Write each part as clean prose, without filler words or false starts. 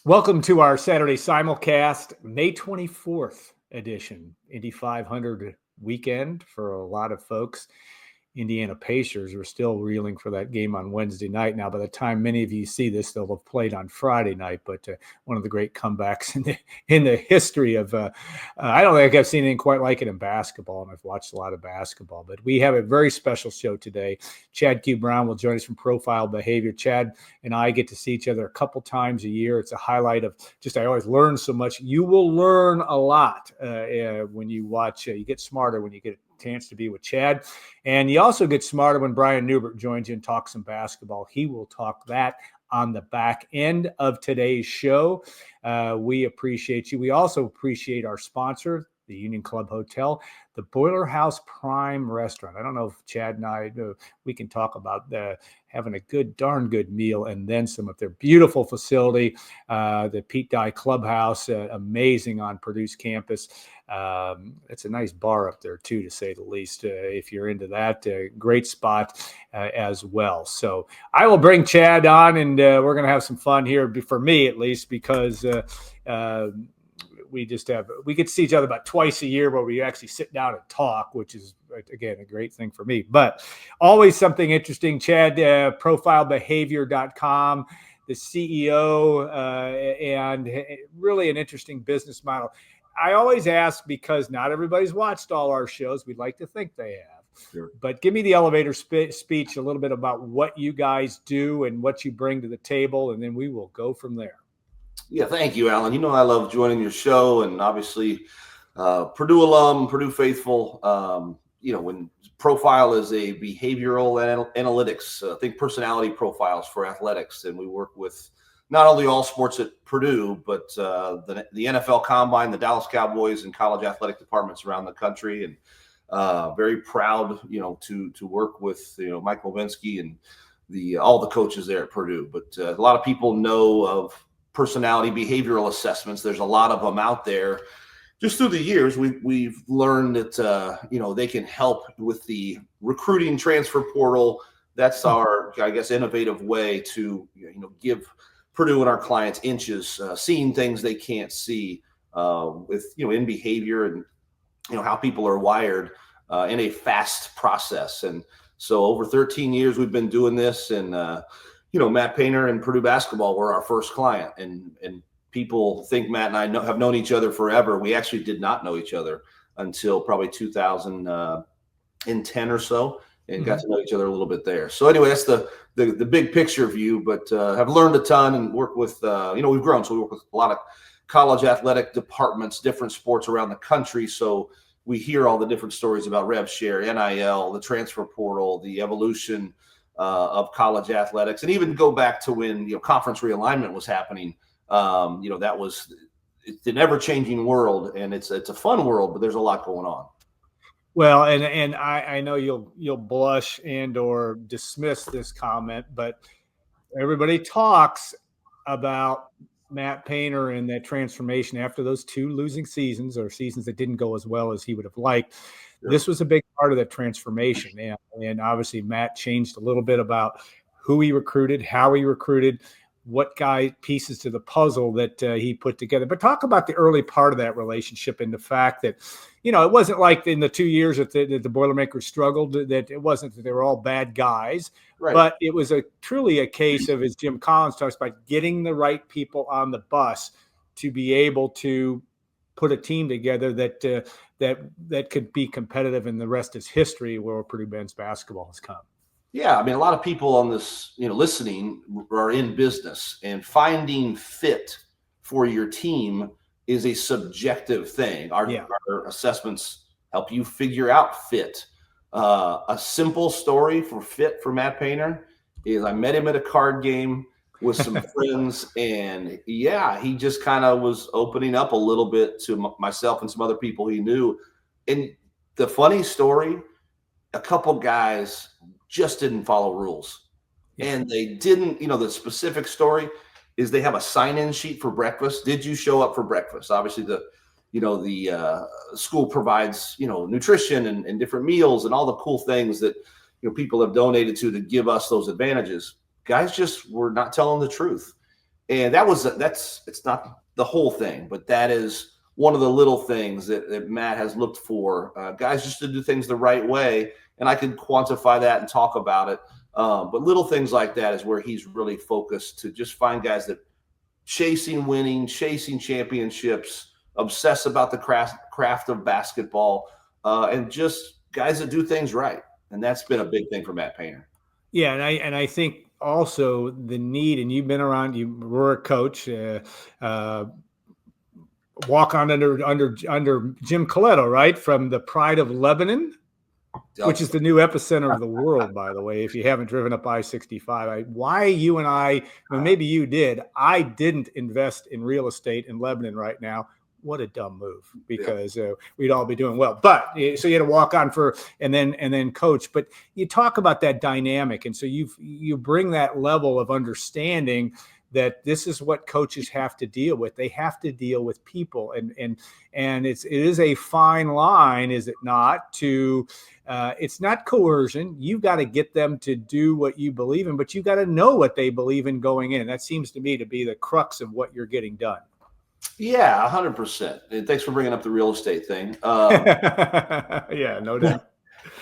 Welcome to our Saturday Simulcast, May 24th edition, Indy 500 weekend for a lot of folks. Indiana Pacers are still reeling for that game on Wednesday night. Now, by the time many of you see this, they'll have played on Friday night, but one of the great comebacks in the history of I don't think I've seen anything quite like it in basketball, and I've watched a lot of basketball. But we have a very special show today. Chad Q. Brown will join us from Profile Behavior. Chad and I get to see each other a couple times a year. It's a highlight of I always learn so much. You will learn a lot when you watch. You get smarter when you get chance to be with Chad. And you also get smarter when Brian Neubert joins you and talks some basketball. He will talk that on the back end of today's show. We appreciate you. We also appreciate our sponsor, the Union Club Hotel, the Boiler House Prime Restaurant. I don't know if Chad and I, we can talk about having a darn good meal and then some of their beautiful facility, the Pete Dye Clubhouse, amazing on Purdue's campus. It's a nice bar up there too, to say the least. If you're into that, great spot as well. So I will bring Chad on, and we're going to have some fun here, for me at least, because we get to see each other about twice a year where we actually sit down and talk, which is, again, a great thing for me. But always something interesting. Chad, profilebehavior.com, the CEO, and really an interesting business model. I always ask, because not everybody's watched all our shows. We'd like to think they have. Sure. But give me the elevator speech, a little bit about what you guys do and what you bring to the table, and then we will go from there. Yeah, thank you, Alan. You know, I love joining your show, and obviously Purdue alum, Purdue faithful. When Profile is a behavioral analytics, think personality profiles for athletics, and we work with not only all sports at Purdue, but the NFL Combine, the Dallas Cowboys, and college athletic departments around the country. And very proud, to work with, Mike Levinsky and all the coaches there at Purdue. But a lot of people know of personality behavioral assessments. There's a lot of them out there. Just through the years, we've learned that, they can help with the recruiting transfer portal. That's our, innovative way to, give Purdue and our clients inches, seeing things they can't see with, in behavior and, how people are wired in a fast process. And so over 13 years, we've been doing this, and, Matt Painter and Purdue basketball were our first client, and people think Matt and I have known each other forever. We actually did not know each other until probably 2010 or so, and got to know each other a little bit there. So anyway, that's the big picture view, but have learned a ton and work with, we've grown. So we work with a lot of college athletic departments, different sports around the country. So we hear all the different stories about rev share, NIL, the transfer portal, the evolution of college athletics, and even go back to when, conference realignment was happening. It's an ever-changing world, and it's a fun world, but there's a lot going on. Well, and I know you'll blush and or dismiss this comment, but everybody talks about Matt Painter and that transformation after those two losing seasons, or seasons that didn't go as well as he would have liked. Sure. This was a big part of that transformation, and obviously Matt changed a little bit about who he recruited, how he recruited, what pieces to the puzzle that he put together. But talk about the early part of that relationship and the fact that, it wasn't like in the 2 years that the Boilermakers struggled, that it wasn't that they were all bad guys, right. But it was truly a case of, as Jim Collins talks about, getting the right people on the bus to be able to put a team together that could be competitive, and the rest is history where Purdue men's basketball has come. Yeah, I mean, a lot of people on this, listening are in business, and finding fit for your team is a subjective thing. Our assessments help you figure out fit. A simple story for fit for Matt Painter is I met him at a card game with some friends, and he just kind of was opening up a little bit to myself and some other people he knew. And the funny story, a couple guys just didn't follow rules. And they didn't, the specific story is they have a sign-in sheet for breakfast. Did you show up for breakfast? Obviously the school provides, nutrition and different meals and all the cool things that, people have donated to give us those advantages. Guys just were not telling the truth. And it's not the whole thing, but that is one of the little things that Matt has looked for, guys just to do things the right way. And I can quantify that and talk about it. But little things like that is where he's really focused to just find guys that chasing winning, chasing championships, obsess about the craft of basketball, and just guys that do things right. And that's been a big thing for Matt Painter. Yeah, and I think also the need, and you've been around, you were a coach, walk on under Jim Coletto, right? From the Pride of Lebanon, which is the new epicenter of the world, by the way, if you haven't driven up I-65. Why you and I, well, maybe you did, I didn't invest in real estate in Lebanon right now. What a dumb move, because we'd all be doing well. But so you had to walk on and then coach. But you talk about that dynamic, and so you bring that level of understanding that this is what coaches have to deal with. They have to deal with people, and it is a fine line, is it not? It's not coercion. You've got to get them to do what you believe in, but you got to know what they believe in going in. That seems to me to be the crux of what you're getting done. Yeah, 100%. And thanks for bringing up the real estate thing. Yeah, no doubt.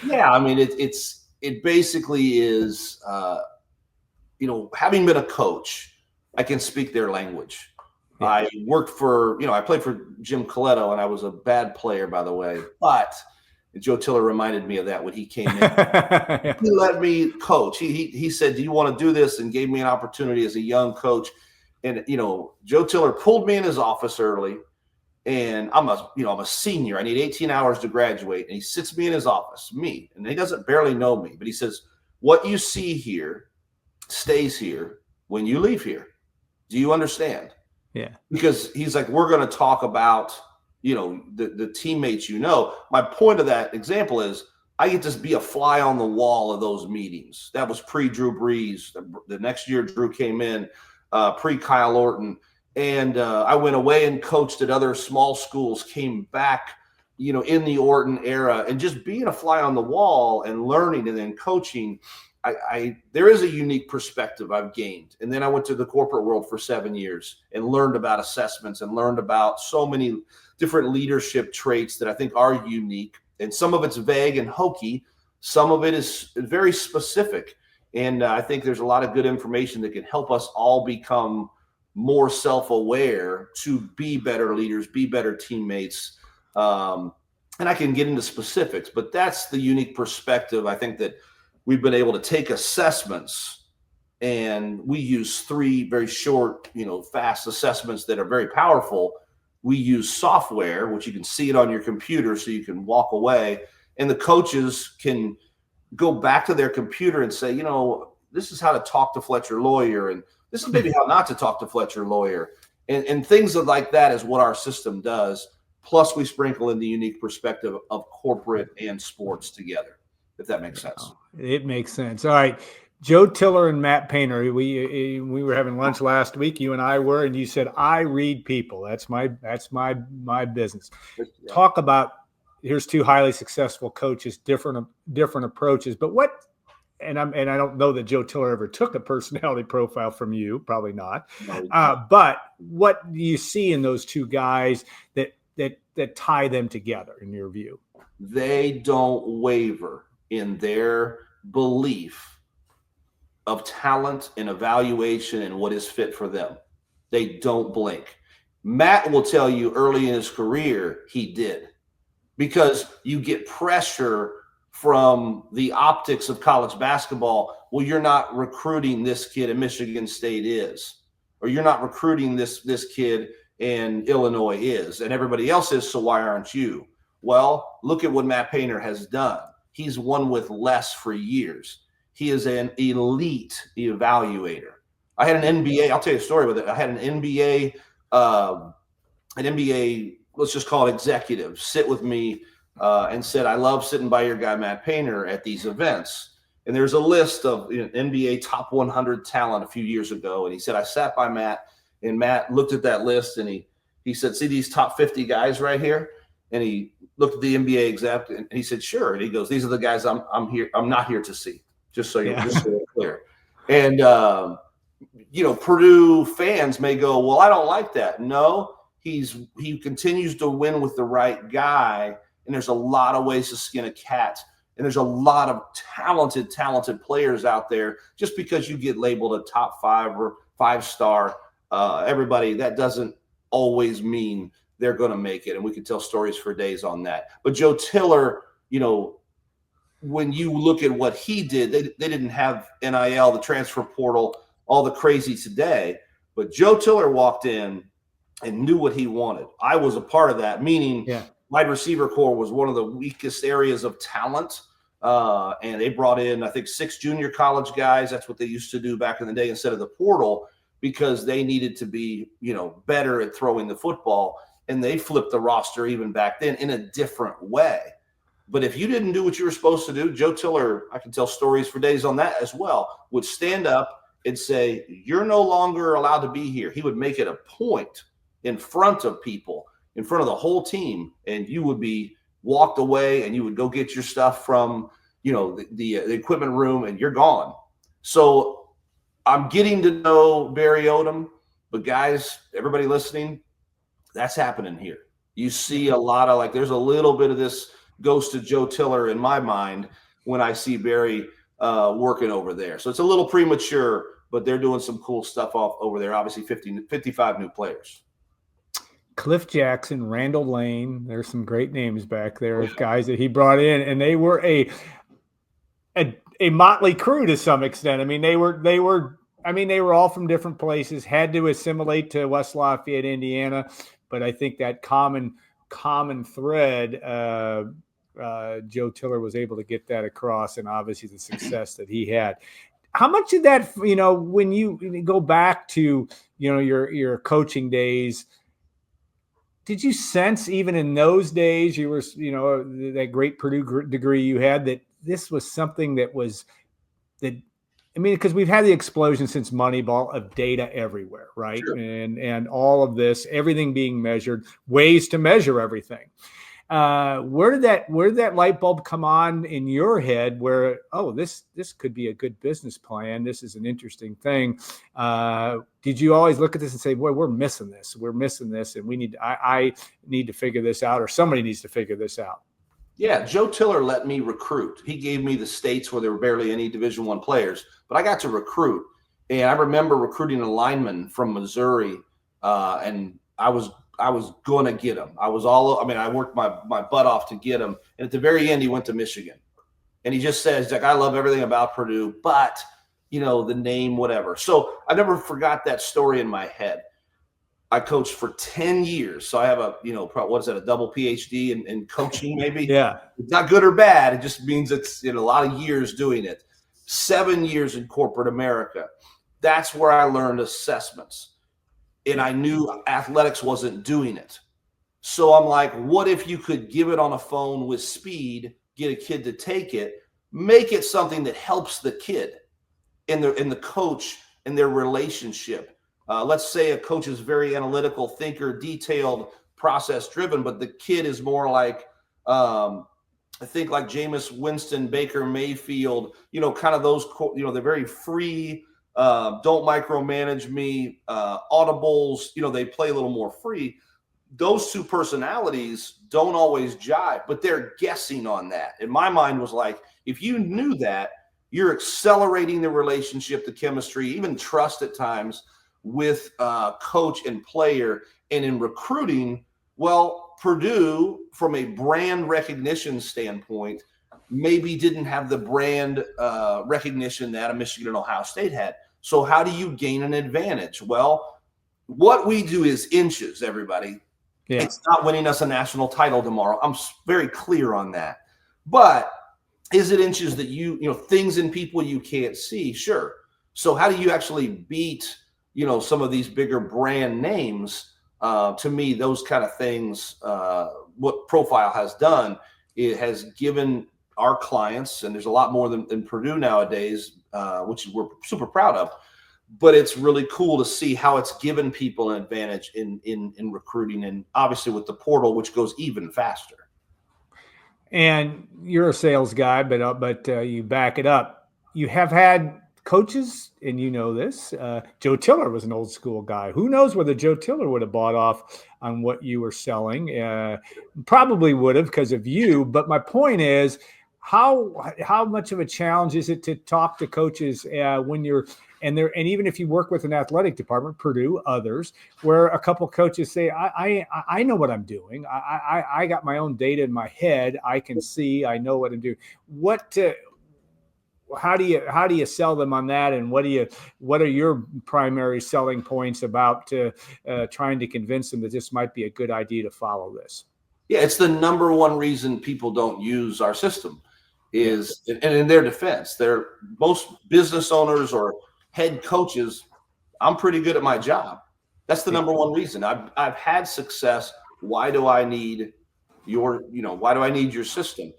Yeah, I mean, it basically is, having been a coach, I can speak their language. Yeah. I worked I played for Jim Coletto, and I was a bad player, by the way. But Joe Tiller reminded me of that when he came in. Yeah. He let me coach. He said, "Do you want to do this?" and gave me an opportunity as a young coach. And, Joe Tiller pulled me in his office early, and I'm a senior. I need 18 hours to graduate. And he sits me in his office, and he doesn't barely know me, but he says, "What you see here stays here when you leave here. Do you understand?" Yeah. Because he's like, we're going to talk about, the teammates, My point of that example is I get to be a fly on the wall of those meetings. That was pre-Drew Brees. The next year Drew came in. Pre-Kyle Orton, and I went away and coached at other small schools, came back, in the Orton era, and just being a fly on the wall and learning and then coaching, there is a unique perspective I've gained. And then I went to the corporate world for 7 years and learned about assessments and learned about so many different leadership traits that I think are unique. And some of it's vague and hokey. Some of it is very specific. And I think there's a lot of good information that can help us all become more self-aware to be better leaders, be better teammates. And I can get into specifics, but that's the unique perspective. I think that we've been able to take assessments, and we use 3 very short, fast assessments that are very powerful. We use software, which you can see it on your computer so you can walk away, and the coaches can go back to their computer and say, this is how to talk to Fletcher Lawyer, and this is maybe how not to talk to Fletcher Lawyer, and things like that is what our system does. Plus, we sprinkle in the unique perspective of corporate and sports together, if that makes sense. It makes sense. All right, Joe Tiller and Matt Painter. We were having lunch last week. You and I were, and you said, "I read people. That's my business." Yeah. Talk about. Here's 2 highly successful coaches, different approaches. But I don't know that Joe Tiller ever took a personality profile from you, probably not. But what do you see in those 2 guys that tie them together, in your view? They don't waver in their belief of talent and evaluation and what is fit for them. They don't blink. Matt will tell you early in his career he did. Because you get pressure from the optics of college basketball. Well, you're not recruiting this kid, and Michigan State is. Or you're not recruiting this kid, and Illinois is. And everybody else is, so why aren't you? Well, look at what Matt Painter has done. He's won with less for years. He is an elite evaluator. I had an NBA, I'll tell you a story with it. I had an NBA, let's just call it executive, sit with me and said, "I love sitting by your guy, Matt Painter, at these events." And there's a list of NBA top 100 talent a few years ago. And he said, I sat by Matt, and Matt looked at that list, and he said, "See these top 50 guys right here?" And he looked at the NBA exec, and he said, "Sure." And he goes, "These are the guys I'm not here to see, just so you're clear." And Purdue fans may go, well, I don't like that. No, he continues to win with the right guy. And there's a lot of ways to skin a cat. And there's a lot of talented players out there. Just because you get labeled a top 5 or 5-star, everybody, that doesn't always mean they're going to make it. And we could tell stories for days on that. But Joe Tiller, when you look at what he did, they didn't have NIL, the transfer portal, all the crazy today. But Joe Tiller walked in and knew what he wanted. I was a part of that, meaning wide receiver core was one of the weakest areas of talent. And they brought in, I think, 6 junior college guys. That's what they used to do back in the day instead of the portal, because they needed to be, better at throwing the football. And they flipped the roster even back then in a different way. But if you didn't do what you were supposed to do, Joe Tiller, I can tell stories for days on that as well, would stand up and say, you're no longer allowed to be here. He would make it a point in front of people, in front of the whole team, and you would be walked away and you would go get your stuff from, the equipment room, and you're gone. So I'm getting to know Barry Odom, but guys, everybody listening, that's happening here. You see a lot of, there's a little bit of this goes to Joe Tiller in my mind when I see Barry working over there. So it's a little premature, but they're doing some cool stuff over there. Obviously 55 new players. Cliff Jackson, Randall Lane. There's some great names back there of guys that he brought in, and they were a motley crew to some extent. I mean, they were all from different places, had to assimilate to West Lafayette, Indiana, but I think that common thread, Joe Tiller was able to get that across, and obviously the success that he had. How much of that, when you go back to, your coaching days, did you sense even in those days you were, that great Purdue degree you had, that this was something because we've had the explosion since Moneyball of data everywhere, right? Sure. And all of this, everything being measured, ways to measure everything. Where did that light bulb come on in your head where, this could be a good business plan. This is an interesting thing. Did you always look at this and say, boy, we're missing this, and I need to figure this out, or somebody needs to figure this out? Yeah. Joe Tiller let me recruit. He gave me the states where there were barely any Division I players, but I got to recruit. And I remember recruiting a lineman from Missouri, and I was going to get him. I worked my butt off to get him. And at the very end, he went to Michigan. And he just says, I love everything about Purdue, but, the name, whatever. So I never forgot that story in my head. I coached for 10 years. So I have a double PhD in coaching maybe? Yeah. It's not good or bad. It just means it's a lot of years doing it. 7 years in corporate America. That's where I learned assessments. And I knew athletics wasn't doing it. So I'm like, what if you could give it on a phone with speed, get a kid to take it, make it something that helps the kid and the coach and their relationship. Let's say a coach is very analytical, thinker, detailed, process driven, but the kid is more like, I think like Jameis Winston, Baker Mayfield, kind of those, they're very free, don't micromanage me, audibles, they play a little more free. Those two personalities don't always jive, but they're guessing on that. And my mind was like, if you knew that, you're accelerating the relationship, the chemistry, even trust at times with coach and player. And in recruiting, well, Purdue, from a brand recognition standpoint, maybe didn't have the brand recognition that a Michigan and Ohio State had. So how do you gain an advantage? Well, what we do is inches, everybody. Yeah. It's not winning us a national title tomorrow. I'm very clear on that. But is it inches that things in people you can't see? Sure. So how do you actually beat, some of these bigger brand names? To me, those kind of things, what Profile has done, it has given our clients, and there's a lot more than Purdue nowadays, which we're super proud of, but it's really cool to see how it's given people an advantage in recruiting, and obviously with the portal, which goes even faster. And you're a sales guy, but you back it up. You have had coaches, and you know this, Joe Tiller was an old school guy. Who knows whether Joe Tiller would have bought off on what you were selling? Probably would have because of you. But my point is, how much of a challenge is it to talk to coaches when you're and even if you work with an athletic department, Purdue, others, where a couple coaches say, I know what I'm doing. I got my own data in my head. I can see. I know what I'm doing. How do you sell them on that, and what are your primary selling points about trying to convince them that this might be a good idea to follow this? Yeah, it's the number one reason people don't use our system is, and in their defense, most business owners or head coaches, I'm pretty good at my job. That's the number one reason. I've had success. Why do I need your system?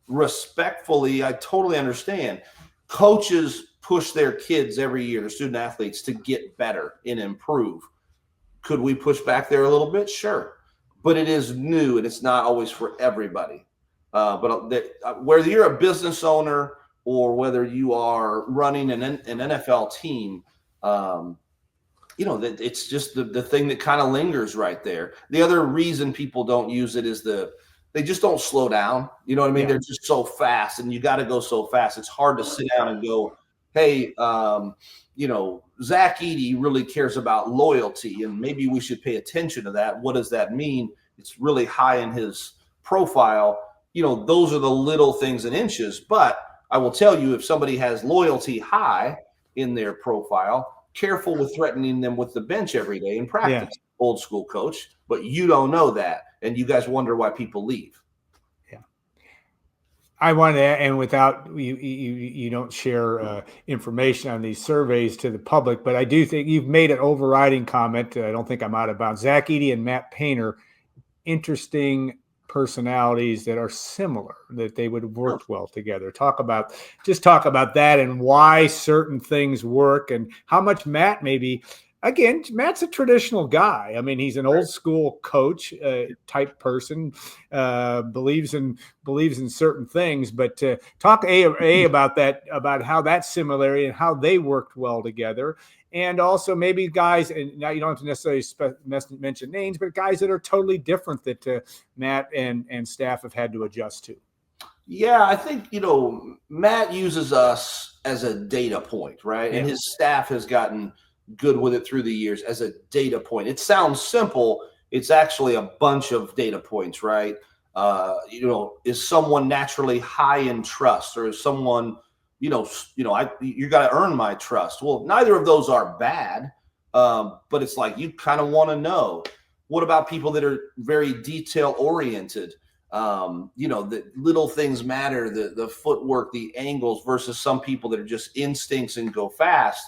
Respectfully, I totally understand. Coaches push their kids every year, their student athletes, to get better and improve. Could we push back there a little bit? Sure. But it is new and it's not always for everybody. Whether you're a business owner or whether you are running an NFL team, that it's just the thing that kind of lingers right there. The other reason people don't use it is they just don't slow down. You know what I mean? Yeah. They're just so fast, and you got to go so fast. It's hard to sit down and go, hey, Zach Edey really cares about loyalty, and maybe we should pay attention to that. What does that mean? It's really high in his profile. Those are the little things in inches. But I will tell you, if somebody has loyalty high in their profile, careful with threatening them with the bench every day in practice. Yeah. Old school coach, but you don't know that. And you guys wonder why people leave. Yeah. I want to, and without you don't share information on these surveys to the public, but I do think you've made an overriding comment. I don't think I'm out of bounds. Zach Edey and Matt Painter, interesting personalities that are similar, that they would have worked well together. Talk about that and why certain things work and how much Matt maybe. Again, Matt's a traditional guy. I mean, he's an old school coach type person, believes in certain things. But talk about that, about how that similarity and how they worked well together, and also maybe guys. And now you don't have to necessarily mention names, but guys that are totally different that Matt and staff have had to adjust to. Yeah, I think Matt uses us as a data point, right? Yeah. And his staff has gotten good with it through the years as a data point. It sounds simple. It's actually a bunch of data points, right? Is someone naturally high in trust, or is someone, you got to earn my trust? Well, neither of those are bad, but it's like you kind of want to know. What about people that are very detail oriented? The little things matter, the footwork, the angles, versus some people that are just instincts and go fast.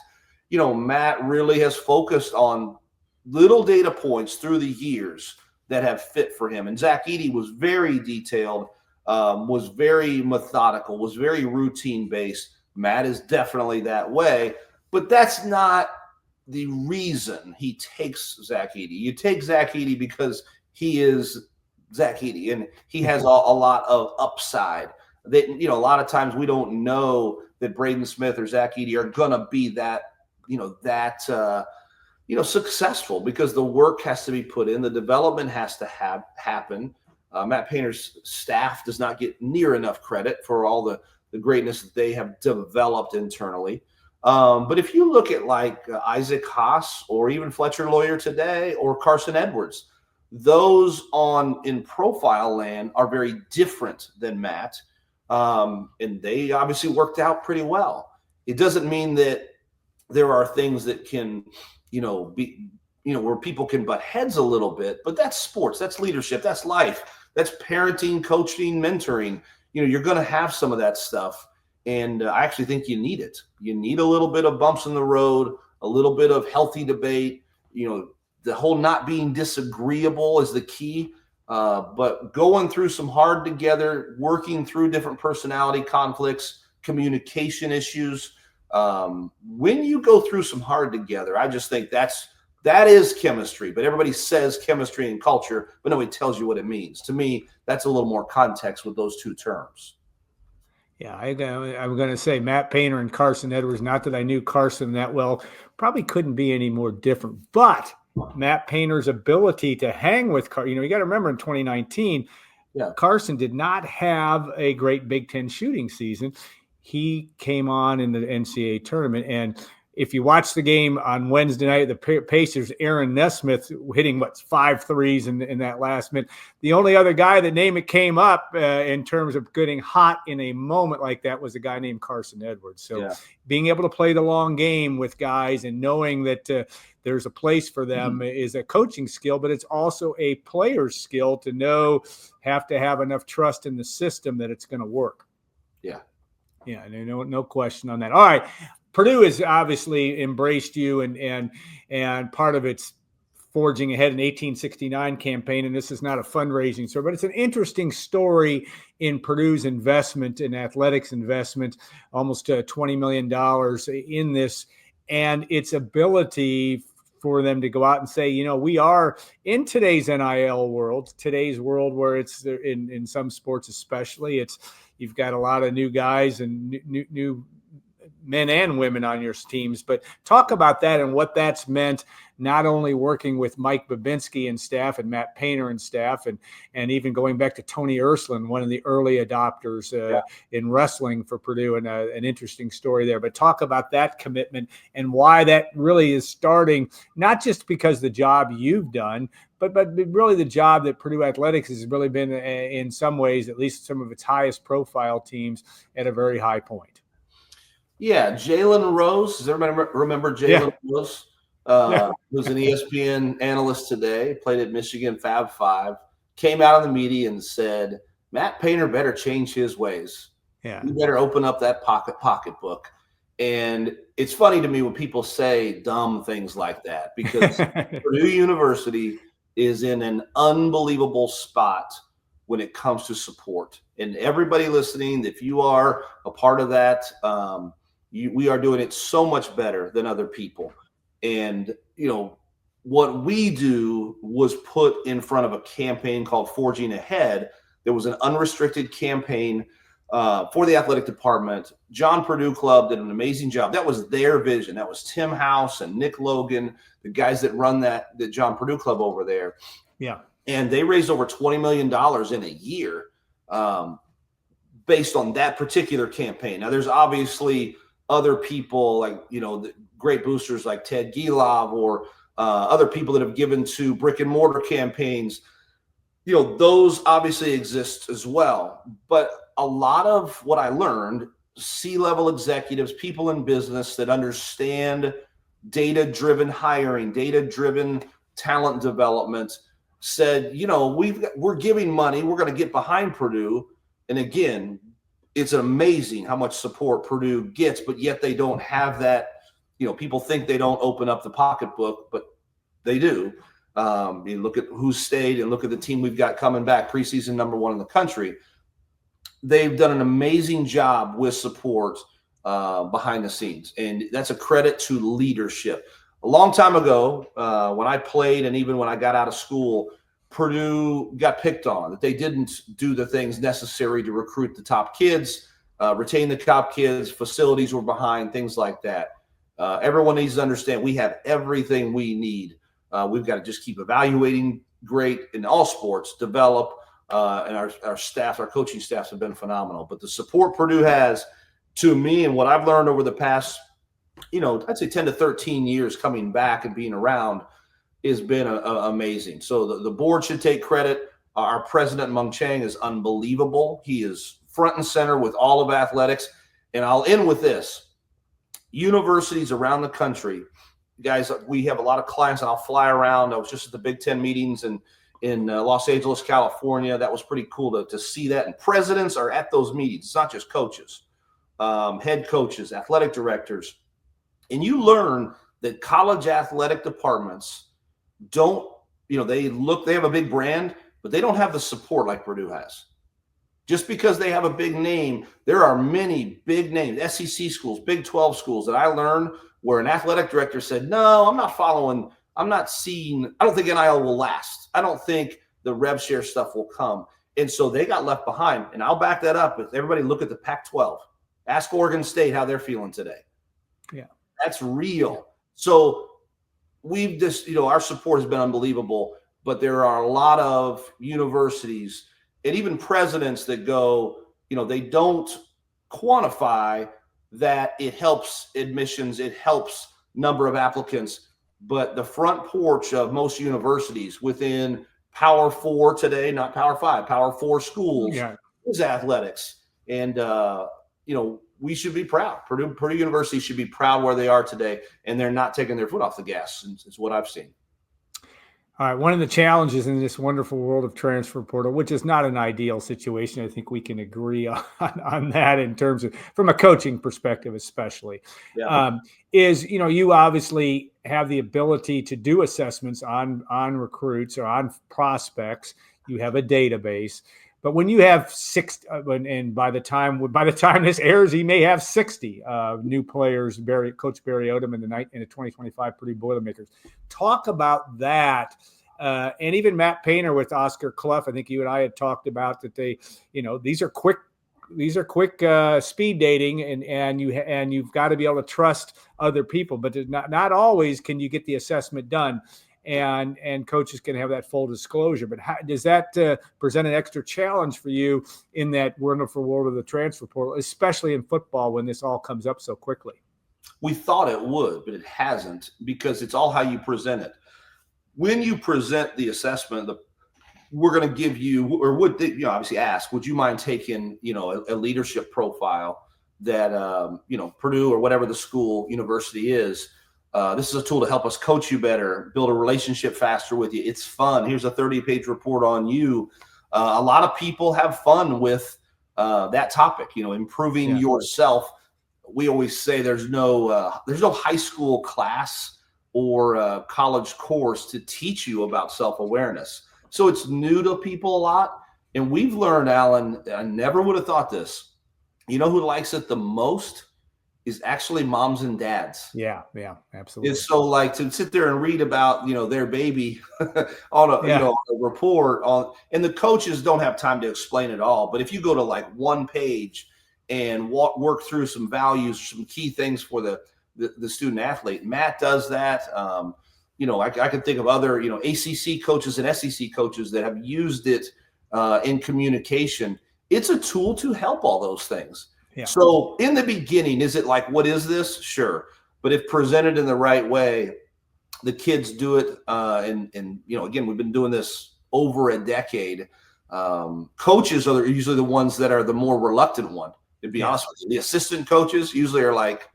Matt really has focused on little data points through the years that have fit for him. And Zach Edey was very detailed, was very methodical, was very routine based. Matt is definitely that way, but that's not the reason he takes Zach Edey. You take Zach Edey because he is Zach Edey, and he has a lot of upside that, a lot of times we don't know that Braden Smith or Zach Edey are going to be that successful, because the work has to be put in, the development has to happen. Matt Painter's staff does not get near enough credit for all the greatness that they have developed internally. But if you look at like Isaac Haas, or even Fletcher Lawyer today, or Carson Edwards, those in profile land are very different than Matt. And they obviously worked out pretty well. It doesn't mean that there are things that can, be, where people can butt heads a little bit, but that's sports, that's leadership, that's life, that's parenting, coaching, mentoring. You're going to have some of that stuff. And I actually think you need it. You need a little bit of bumps in the road, a little bit of healthy debate. The whole not being disagreeable is the key. But going through some hard together, working through different personality conflicts, communication issues. When you go through some hard together, I just think that is chemistry. But everybody says chemistry and culture, but nobody tells you what it means. To me, that's a little more context with those two terms. Yeah, I'm going to say Matt Painter and Carson Edwards. Not that I knew Carson that well, probably couldn't be any more different. But Matt Painter's ability to hang with you got to remember in 2019, Carson did not have a great Big Ten shooting season. He came on in the NCAA tournament, and if you watch the game on Wednesday night, the Pacers, Aaron Nesmith hitting 5 threes in that last minute. The only other guy that name it came up in terms of getting hot in a moment like that was a guy named Carson Edwards. So being able to play the long game with guys and knowing that there's a place for them is a coaching skill, but it's also a player's skill to have to have enough trust in the system that it's going to work. Yeah. Yeah, no question on that. All right. Purdue has obviously embraced you and part of its forging ahead in 1869 campaign. And this is not a fundraising story, but it's an interesting story in Purdue's investment in athletics investment, almost $20 million in this, and its ability for them to go out and say, we are in today's NIL world, today's world where it's in some sports, especially you've got a lot of new guys and new men and women on your teams, but talk about that and what that's meant, not only working with Mike Babinski and staff and Matt Painter and staff, and even going back to Tony Ursuline, one of the early adopters in wrestling for Purdue, and an interesting story there. But talk about that commitment and why that really is starting, not just because the job you've done, but really the job that Purdue Athletics has really been, in some ways, at least some of its highest profile teams, at a very high point. Yeah, Jalen Rose. Does everybody remember Jalen Rose? Who's an ESPN analyst today, played at Michigan Fab 5, came out in the media and said, Matt Painter better change his ways. Yeah. You better open up that pocketbook. And it's funny to me when people say dumb things like that, because Purdue University is in an unbelievable spot when it comes to support. And everybody listening, if you are a part of that, we are doing it so much better than other people. And, what we do was put in front of a campaign called Forging Ahead. There was an unrestricted campaign for the athletic department. John Purdue Club did an amazing job. That was their vision. That was Tim House and Nick Logan, the guys that run the John Purdue Club over there. Yeah. And they raised over $20 million in a year based on that particular campaign. Now, there's obviously other people like, the great boosters like Ted Gilov or other people that have given to brick and mortar campaigns. Those obviously exist as well. But a lot of what I learned, C-level executives, people in business that understand data-driven hiring, data-driven talent development, said, we're giving money, we're going to get behind Purdue. And again, it's amazing how much support Purdue gets, but yet they don't have that. People think they don't open up the pocketbook, but they do. You look at who's stayed and look at the team we've got coming back, preseason #1 in the country. They've done an amazing job with support behind the scenes. And that's a credit to leadership. A long time ago, when I played and even when I got out of school, Purdue got picked on, that they didn't do the things necessary to recruit the top kids, retain the top kids, facilities were behind, things like that. Everyone needs to understand we have everything we need. We've got to just keep evaluating great in all sports, develop, and our staff, our coaching staffs have been phenomenal. But the support Purdue has, to me, and what I've learned over the past, I'd say 10 to 13 years coming back and being around, has been amazing. So the board should take credit. Our president, Mung Chang, is unbelievable. He is front and center with all of athletics. And I'll end with this. Universities around the country, guys, we have a lot of clients, and I'll fly around. I was just at the Big Ten meetings in Los Angeles, California. That was pretty cool to see that. And presidents are at those meetings. It's not just coaches, head coaches, athletic directors. And you learn that college athletic departments don't, they have a big brand, but they don't have the support like Purdue has. Just because they have a big name, there are many big names, SEC schools, Big 12 schools that I learned where an athletic director said, no, I don't think NIL will last. I don't think the rev share stuff will come. And so they got left behind. And I'll back that up. If everybody look at the Pac-12, ask Oregon State how they're feeling today. Yeah, that's real. So we've just, our support has been unbelievable, but there are a lot of universities and even presidents that go, they don't quantify that it helps admissions, it helps number of applicants, but the front porch of most universities within Power 4 today, not Power 5, Power 4 schools is athletics. And, we should be proud. Purdue University should be proud where they are today, and they're not taking their foot off the gas. It's what I've seen. All right. One of the challenges in this wonderful world of transfer portal, which is not an ideal situation, I think we can agree on that in terms of from a coaching perspective, especially, is, you obviously have the ability to do assessments on recruits or on prospects. You have a database. But when you have 60, and by the time this airs, he may have 60 new players. Coach Barry Odom in the 2025 Purdue Boilermakers. Talk about that, and even Matt Painter with Oscar Clough. I think you and I had talked about that. They, these are quick speed dating, and you've got to be able to trust other people. But not always can you get the assessment done. And coaches can have that full disclosure. But how does that present an extra challenge for you in that wonderful world of the transfer portal, especially in football when this all comes up so quickly? We thought it would, but it hasn't, because it's all how you present it. When you present the assessment, we're going to give you, or would they, obviously ask, would you mind taking, a leadership profile that, Purdue or whatever the school university is. This is a tool to help us coach you better, build a relationship faster with you. It's fun. Here's a 30-page report on you. A lot of people have fun with that topic, improving yourself. We always say there's no high school class or college course to teach you about self-awareness. So it's new to people a lot. And we've learned, Alan, I never would have thought this. You know who likes it the most? Is actually moms and dads. Yeah, absolutely. It's so like to sit there and read about, their baby on a report on, and the coaches don't have time to explain it all. But if you go to like one page and work through some values, some key things for the student athlete, Matt does that. I can think of other, ACC coaches and SEC coaches that have used it in communication. It's a tool to help all those things. Yeah. So in the beginning, is it like, what is this? Sure. But if presented in the right way, the kids do it. And again, we've been doing this over a decade. Coaches are usually the ones that are the more reluctant one, to be honest with you. The assistant coaches usually are like,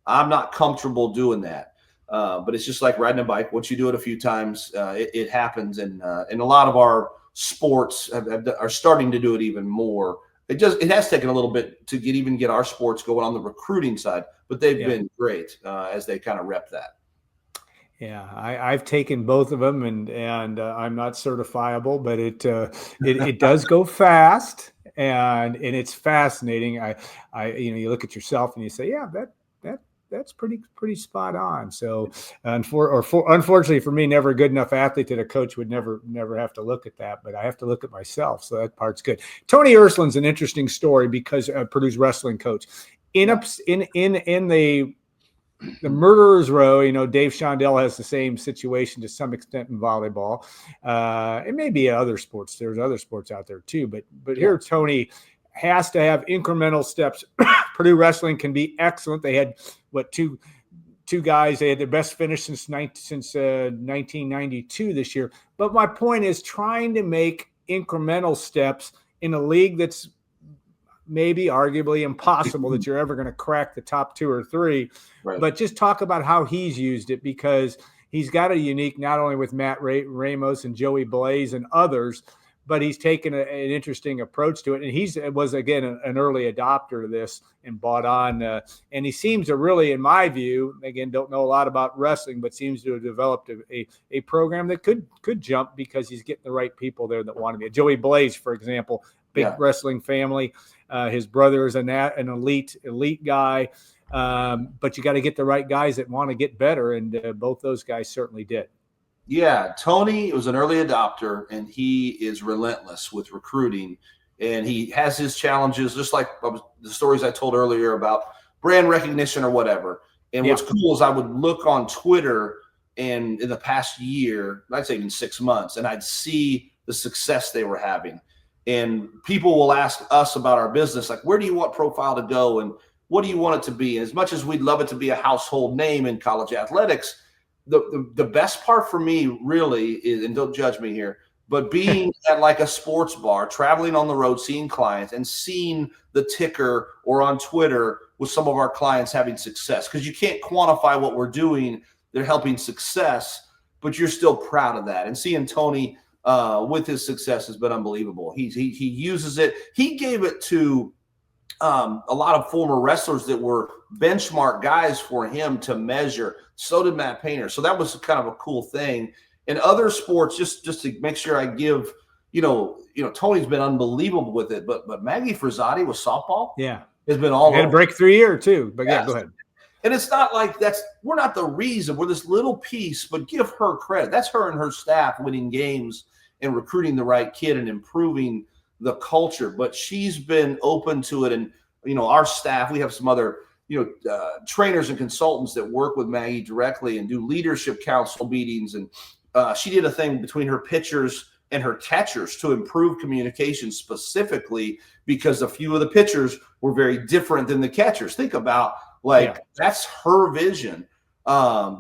I'm not comfortable doing that. But it's just like riding a bike. Once you do it a few times, it happens. And a lot of our sports are starting to do it even more. It has taken a little bit to get our sports going on the recruiting side, but they've been great as they kind of rep that. Yeah, I've taken both of them, and I'm not certifiable, but it does go fast, and it's fascinating. You look at yourself and you say, yeah, that's pretty spot on. So, unfortunately for me, never a good enough athlete that a coach would never have to look at that, but I have to look at myself. So that part's good. Tony Ersland's an interesting story because Purdue's wrestling coach in the murderer's row. Dave Shondell has the same situation to some extent in volleyball. It may be other sports. There's other sports out there too, but here Tony has to have incremental steps. Purdue wrestling can be excellent. They had two guys. They had their best finish since 1992 this year. But my point is trying to make incremental steps in a league that's maybe arguably impossible that you're ever going to crack the top 2 or 3. Right. But just talk about how he's used it, because he's got a unique, not only with Matt Ramos and Joey Blaze and others, but he's taken an interesting approach to it. And he was, again, an early adopter to this and bought on. And he seems to really, in my view, again, don't know a lot about wrestling, but seems to have developed a program that could jump because he's getting the right people there that want to be. Joey Blaze, for example, big wrestling family. His brother is an elite guy. But you got to get the right guys that want to get better. And both those guys certainly did. Yeah, Tony was an early adopter, and he is relentless with recruiting. And he has his challenges, just like the stories I told earlier about brand recognition or whatever. And Yeah. what's cool is I would look on Twitter, and in the past year, I'd say even 6 months, and I'd see the success they were having. And people will ask us about our business, like, where do you want Profile to go? And what do you want it to be? And as much as we'd love it to be a household name in college athletics, the best part for me really is, and don't judge me here, but being at like a sports bar, traveling on the road, seeing clients and seeing the ticker or on Twitter with some of our clients having success, because you can't quantify what we're doing. They're helping success, but you're still proud of that. And seeing Tony with his success has been unbelievable. He uses it. He gave it to a lot of former wrestlers that were benchmark guys for him to measure. So did Matt Painter. So that was kind of a cool thing. In other sports, just to make sure I give, Tony's been unbelievable with it, but Maggie Frazzati with softball, has been all had a breakthrough year too. But yeah, go ahead. And it's not like we're not the reason. We're this little piece, but give her credit. That's her and her staff winning games and recruiting the right kid and improving the culture. But she's been open to it. And, our staff, we have some other, trainers and consultants that work with Maggie directly and do leadership council meetings. And she did a thing between her pitchers and her catchers to improve communication specifically because a few of the pitchers were very different than the catchers. Think about, that's her vision.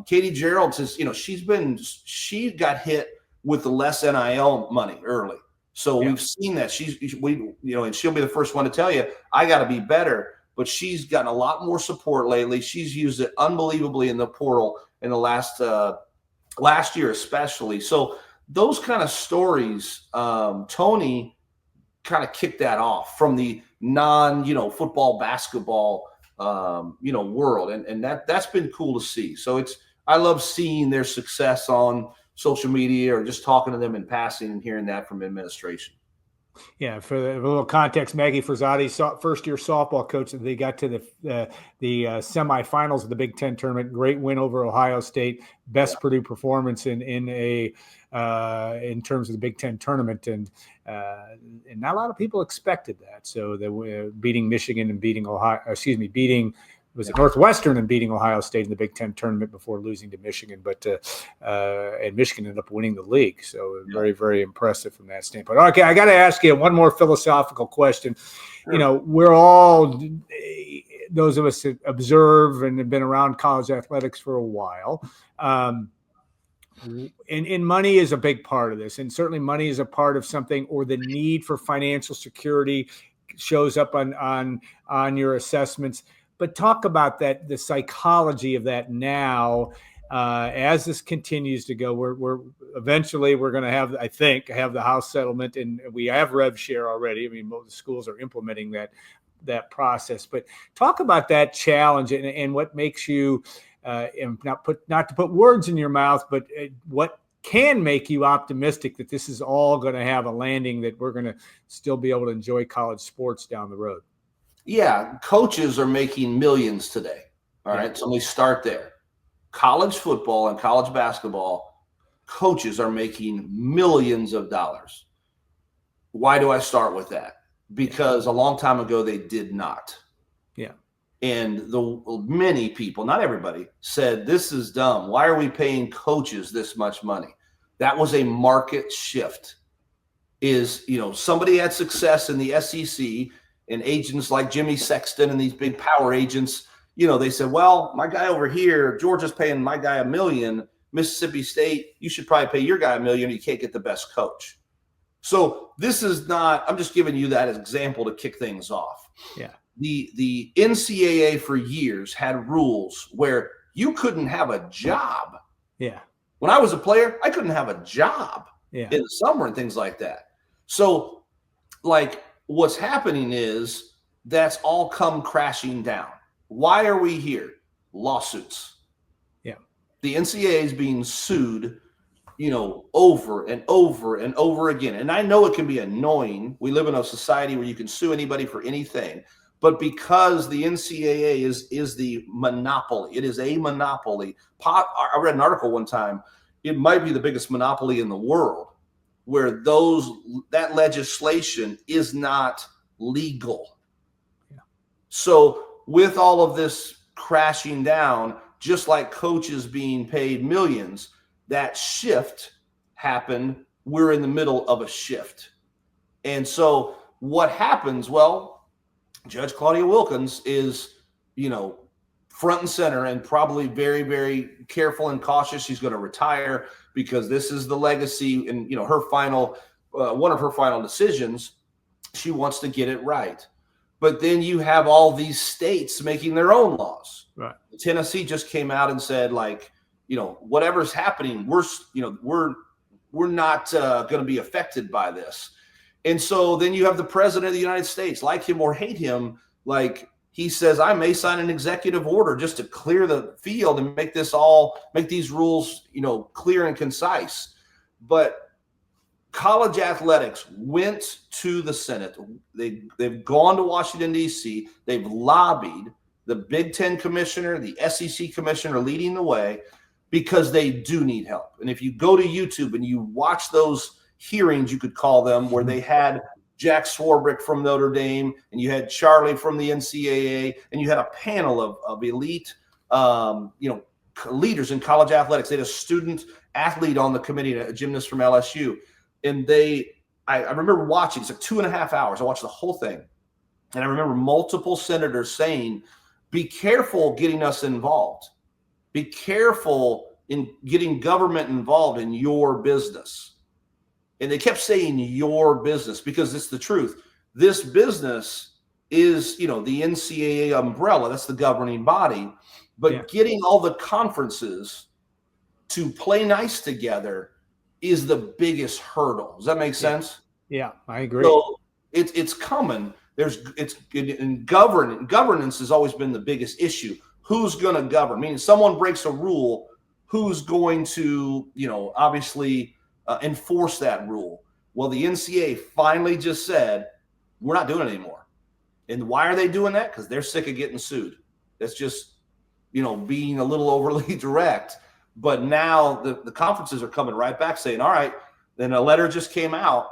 Katie Gerald says, she got hit with the less NIL money early. So we've seen that and she'll be the first one to tell you, I got to be better, but she's gotten a lot more support lately. She's used it unbelievably in the portal in the last year, especially. So those kind of stories, Tony kind of kicked that off from the football, basketball, world. And that's been cool to see. So I love seeing their success on social media or just talking to them in passing and hearing that from administration. Yeah, for a little context, Maggie Frazzati, first-year softball coach, they got to the semifinals of the Big Ten tournament. Great win over Ohio State, best Purdue performance in terms of the Big Ten tournament, and not a lot of people expected that. So they were beating Michigan and beating Northwestern and beating Ohio State in the Big Ten tournament before losing to Michigan, but and Michigan ended up winning the league. So very, very impressive from that standpoint. Okay, I got to ask you one more philosophical question. Sure. We're all, those of us that observe and have been around college athletics for a while, and money is a big part of this, and certainly money is a part of something, or the need for financial security shows up on your assessments. But talk about that, the psychology of that now, as this continues to go. We're eventually going to have, I think, the House settlement, and we have rev share already. I mean, most schools are implementing that process. But talk about that challenge and what makes you, not to put words in your mouth, but what can make you optimistic that this is all going to have a landing, that we're going to still be able to enjoy college sports down the road. Yeah, coaches are making millions today. All right, so let me start there. College football and college basketball, coaches are making millions of dollars. Why do I start with that? Because a long time ago, they did not. Yeah. And many people, not everybody, said, this is dumb. Why are we paying coaches this much money? That was a market shift. Somebody had success in the SEC, and agents like Jimmy Sexton and these big power agents, they said, well, my guy over here, Georgia's paying my guy $1 million. Mississippi State, you should probably pay your guy $1 million. You can't get the best coach. So this is not, I'm just giving you that as example to kick things off. Yeah. The NCAA for years had rules where you couldn't have a job. Yeah. When I was a player, I couldn't have a job in the summer and things like that. So what's happening is that's all come crashing down. Why are we here? Lawsuits. Yeah. The NCAA is being sued, over and over and over again. And I know it can be annoying. We live in a society where you can sue anybody for anything. But because the NCAA is the monopoly, it is a monopoly. I read an article one time. it might be the biggest monopoly in the world where that legislation is not legal. Yeah. So with all of this crashing down, just like coaches being paid millions, that shift happened. We're in the middle of a shift. And so what happens? Well, Judge Claudia Wilkins is, front and center and probably very, very careful and cautious. She's going to retire because this is the legacy and, her final, one of her final decisions. She wants to get it right. But then you have all these states making their own laws. Right. Tennessee just came out and said, whatever's happening, we're not going to be affected by this. And so then you have the president of the United States, like him or hate him, he says, I may sign an executive order just to clear the field and make these rules, clear and concise. But college athletics went to the Senate. They've gone to Washington, D.C. They've lobbied. The Big Ten commissioner, the SEC commissioner leading the way because they do need help. And if you go to YouTube and you watch those hearings, you could call them, where they had Jack Swarbrick from Notre Dame, and you had Charlie from the NCAA, and you had a panel of elite, leaders in college athletics. They had a student athlete on the committee, a gymnast from LSU. And I remember watching, it's like 2.5 hours. I watched the whole thing. And I remember multiple senators saying, be careful getting us involved. Be careful in getting government involved in your business. And they kept saying your business because it's the truth. This business is, the NCAA umbrella. That's the governing body. But getting all the conferences to play nice together is the biggest hurdle. Does that make sense? Yeah, I agree. So it's coming. Governance has always been the biggest issue. Who's going to govern? Meaning someone breaks a rule, who's going to, obviously enforce that rule? Well, the NCAA finally just said, we're not doing it anymore. And why are they doing that? Because they're sick of getting sued. That's just, being a little overly direct. But now the conferences are coming right back saying, all right, then a letter just came out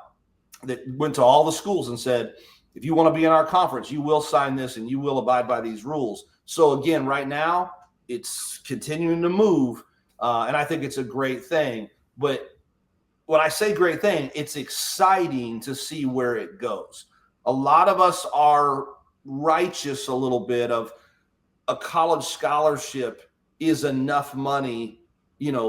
that went to all the schools and said, if you want to be in our conference, you will sign this and you will abide by these rules. So again, right now it's continuing to move. And I think it's a great thing. But when I say great thing, it's exciting to see where it goes. A lot of us are righteous a little bit of a college scholarship is enough money,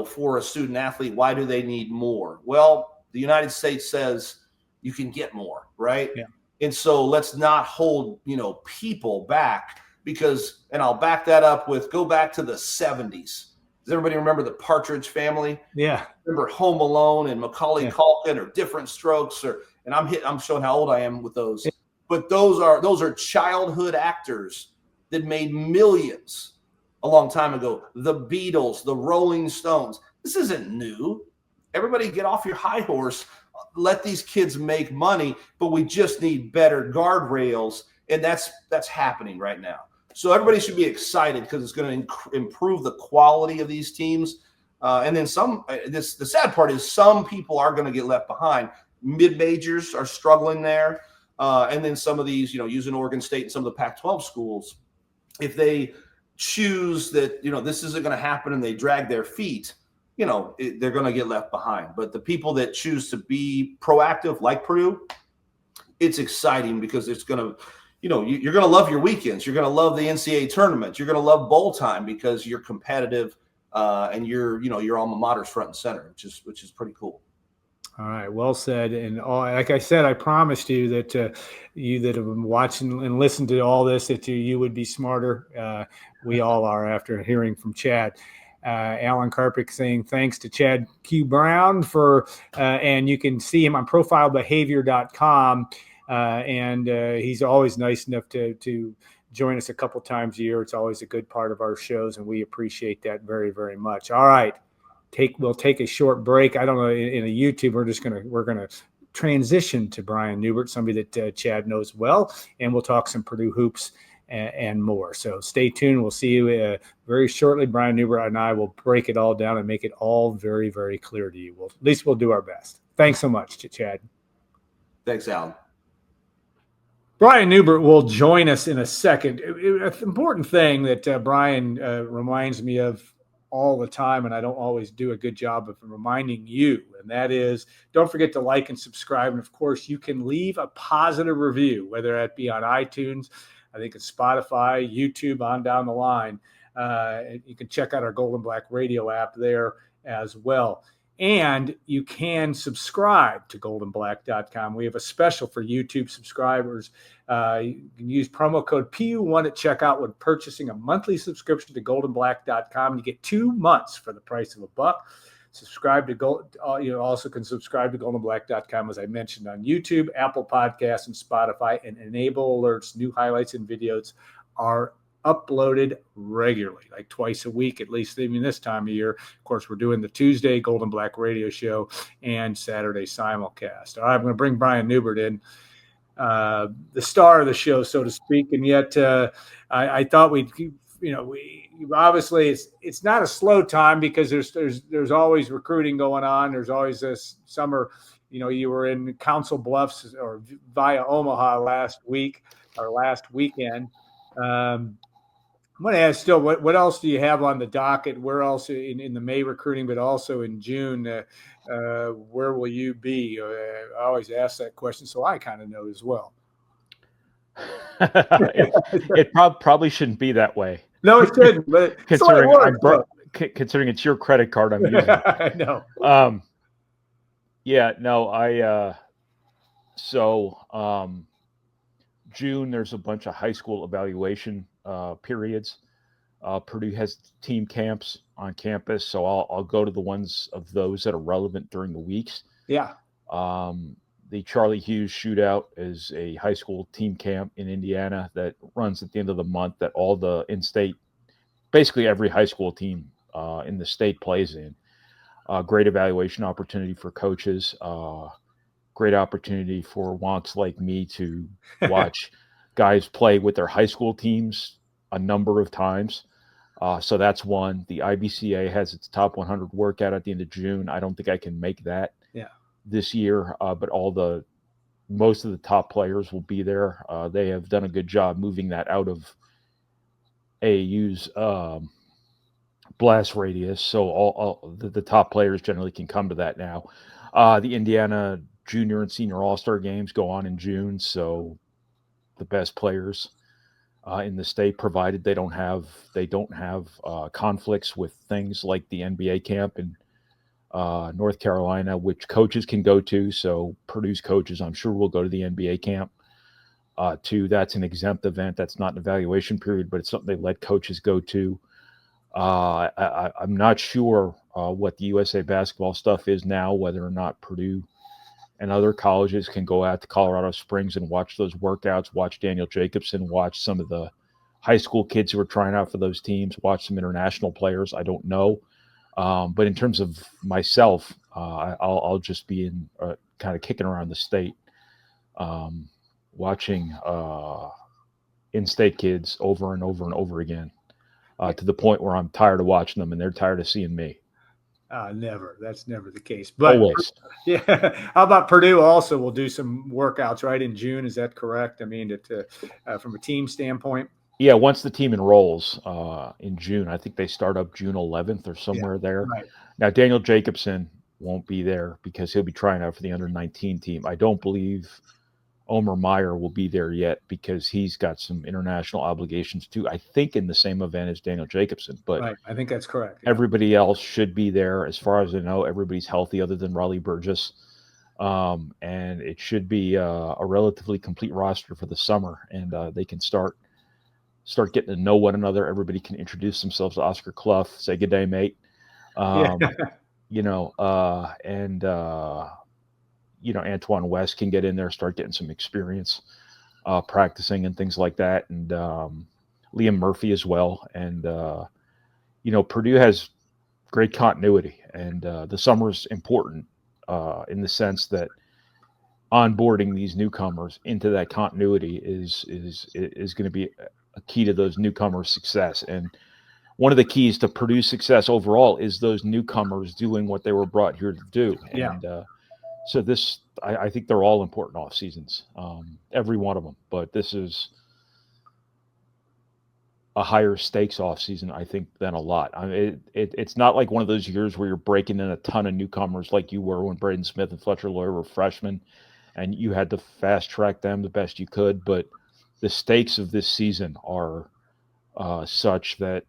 for a student athlete. Why do they need more? Well, the United States says you can get more, right? Yeah. And so let's not hold, people back because, and I'll back that up with, go back to the 70s. Does everybody remember the Partridge Family? Yeah. Remember Home Alone and Macaulay Culkin or Different Strokes and I'm showing how old I am with those. Yeah. But those are childhood actors that made millions a long time ago. The Beatles, the Rolling Stones. This isn't new. Everybody get off your high horse. Let these kids make money, but we just need better guardrails. And that's happening right now. So everybody should be excited because it's going to improve the quality of these teams. And then the sad part is some people are going to get left behind. Mid-majors are struggling there. And then some of these, using Oregon State and some of the Pac-12 schools, if they choose that, this isn't going to happen and they drag their feet, they're going to get left behind. But the people that choose to be proactive, like Purdue, it's exciting because it's going to, you're going to love your weekends. You're going to love the NCAA tournament. You're going to love bowl time because you're competitive and your alma mater's front and center, which is pretty cool. All right, well said. And like I said, I promised you that you that have been watching and listened to all this, that you would be smarter. We all are after hearing from Chad. Alan Karpick saying thanks to Chad Q. Brown and you can see him on profilebehavior.com. And he's always nice enough to join us a couple times a year. It's always a good part of our shows, and we appreciate that very, very much. All right. We'll take a short break. I don't know, in a YouTube, we're gonna transition to Brian Neubert, somebody that Chad knows well, and we'll talk some Purdue hoops and more. So stay tuned. We'll see you very shortly. Brian Neubert and I will break it all down and make it all very, very clear to you. At least we'll do our best. Thanks so much, Chad. Thanks, Alan. Brian Neubert will join us in a second. An important thing that Brian reminds me of all the time, and I don't always do a good job of reminding you, and that is, don't forget to like and subscribe. And of course, you can leave a positive review, whether that be on iTunes, I think it's Spotify, YouTube, on down the line. You can check out our Gold and Black radio app there as well. And you can subscribe to GoldandBlack.com. We have a special for YouTube subscribers. You can use promo code PU1 at checkout when purchasing a monthly subscription to GoldandBlack.com. You get 2 months for the price of $1. Subscribe to Gold. You also can subscribe to GoldandBlack.com, as I mentioned, on YouTube, Apple Podcasts, and Spotify, and enable alerts. New highlights and videos are uploaded regularly, like twice a week, at least even this time of year. Of course, we're doing the Tuesday Gold and Black radio show and Saturday Simulcast. All right, I'm going to bring Brian Neubert in, the star of the show, so to speak. And yet I thought we obviously it's not a slow time, because there's always recruiting going on. There's always this summer. You were in Council Bluffs or via Omaha last weekend. I'm going to ask still, what else do you have on the docket? Where else in the May recruiting, but also in June, where will you be? I always ask that question, so I kind of know as well. it probably shouldn't be that way. No, it shouldn't. But considering it's your credit card I'm using. I know. June, there's a bunch of high school evaluation periods. Purdue has team camps on campus, so I'll go to the ones of those that are relevant during the weeks. Yeah. The Charlie Hughes Shootout is a high school team camp in Indiana that runs at the end of the month, that all the in-state, basically every high school team in the state plays in. Great evaluation opportunity for coaches. Great opportunity for wonks like me to watch guys play with their high school teams a number of times. So that's one. The IBCA has its top 100 workout at the end of June. I don't think I can make that this year, but most of the top players will be there. They have done a good job moving that out of AAU's blast radius. So all the top players generally can come to that now. The Indiana junior and senior all-star games go on in June. So the best players in the state, provided they don't have conflicts with things like the NBA camp in North Carolina, which coaches can go to. So Purdue's coaches, I'm sure, will go to the NBA camp too. That's an exempt event. That's not an evaluation period, but it's something they let coaches go to. I'm not sure what the USA basketball stuff is now, whether or not Purdue and other colleges can go out to Colorado Springs and watch those workouts, watch Daniel Jacobson, watch some of the high school kids who are trying out for those teams, watch some international players. I don't know. But in terms of myself, I'll just be in kind of kicking around the state, watching in-state kids over and over and over again, to the point where I'm tired of watching them and they're tired of seeing me. Never. That's never the case. But always. Yeah. How about Purdue also will do some workouts right in June? Is that correct? I mean, from a team standpoint? Yeah, once the team enrolls in June, I think they start up June 11th or somewhere there. Right. Now, Daniel Jacobson won't be there because he'll be trying out for the under-19 team. I don't believe Omer Meyer will be there yet because he's got some international obligations too, I think in the same event as Daniel Jacobson. But right. I think that's correct. Yeah. Everybody else should be there. As far as I know, everybody's healthy other than Raleigh Burgess. And it should be a relatively complete roster for the summer. And they can start getting to know one another. Everybody can introduce themselves to Oscar Clough, say good day, mate. Antoine West can get in there, start getting some experience practicing and things like that. And Liam Murphy as well. And, Purdue has great continuity, and the summer is important in the sense that onboarding these newcomers into that continuity is going to be a key to those newcomers' success. And one of the keys to Purdue's success overall is those newcomers doing what they were brought here to do. Yeah. And so I think they're all important off seasons, every one of them. But this is a higher stakes off season, I think, than a lot. I mean, it's not like one of those years where you're breaking in a ton of newcomers like you were when Braden Smith and Fletcher Loyer were freshmen, and you had to fast track them the best you could. But the stakes of this season are such that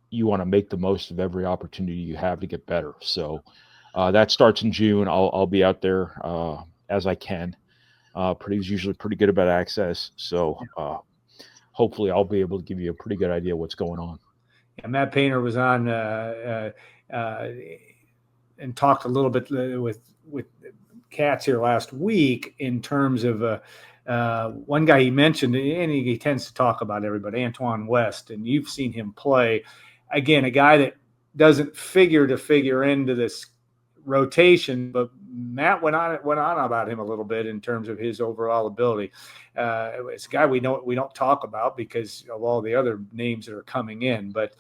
you want to make the most of every opportunity you have to get better. So that starts in June. I'll be out there as I can. Purdue's usually pretty good about access, so hopefully I'll be able to give you a pretty good idea what's going on. Yeah, Matt Painter was on and talked a little bit with Cats here last week in terms of one guy he mentioned, and he tends to talk about everybody, Antoine West, and you've seen him play. Again, a guy that doesn't figure into this rotation, but Matt went on about him a little bit in terms of his overall ability. It's a guy we don't talk about because of all the other names that are coming in. But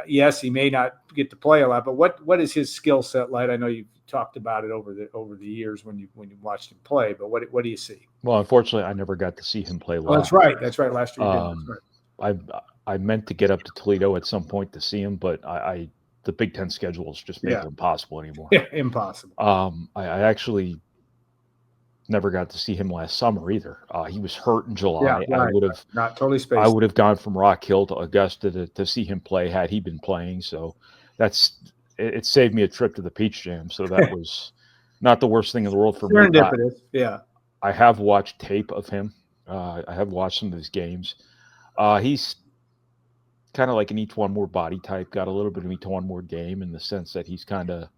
yes, he may not get to play a lot. But what is his skill set like? I know you've talked about it over the years when you watched him play. But what do you see? Well, unfortunately, I never got to see him play live. Oh, that's right. Last year, that's right. I meant to get up to Toledo at some point to see him, but the Big Ten schedules just make it impossible anymore. Yeah, impossible. I actually never got to see him last summer either. He was hurt in July. Yeah, right. I would have not totally spaced. I would have gone from Rock Hill to Augusta to see him play had he been playing. So it saved me a trip to the Peach Jam. So that was not the worst thing in the world for me. Serendipitous, yeah. I have watched tape of him. I have watched some of his games. He's kind of like an Each One More body type, got a little bit of Each One More game in the sense that he's kind of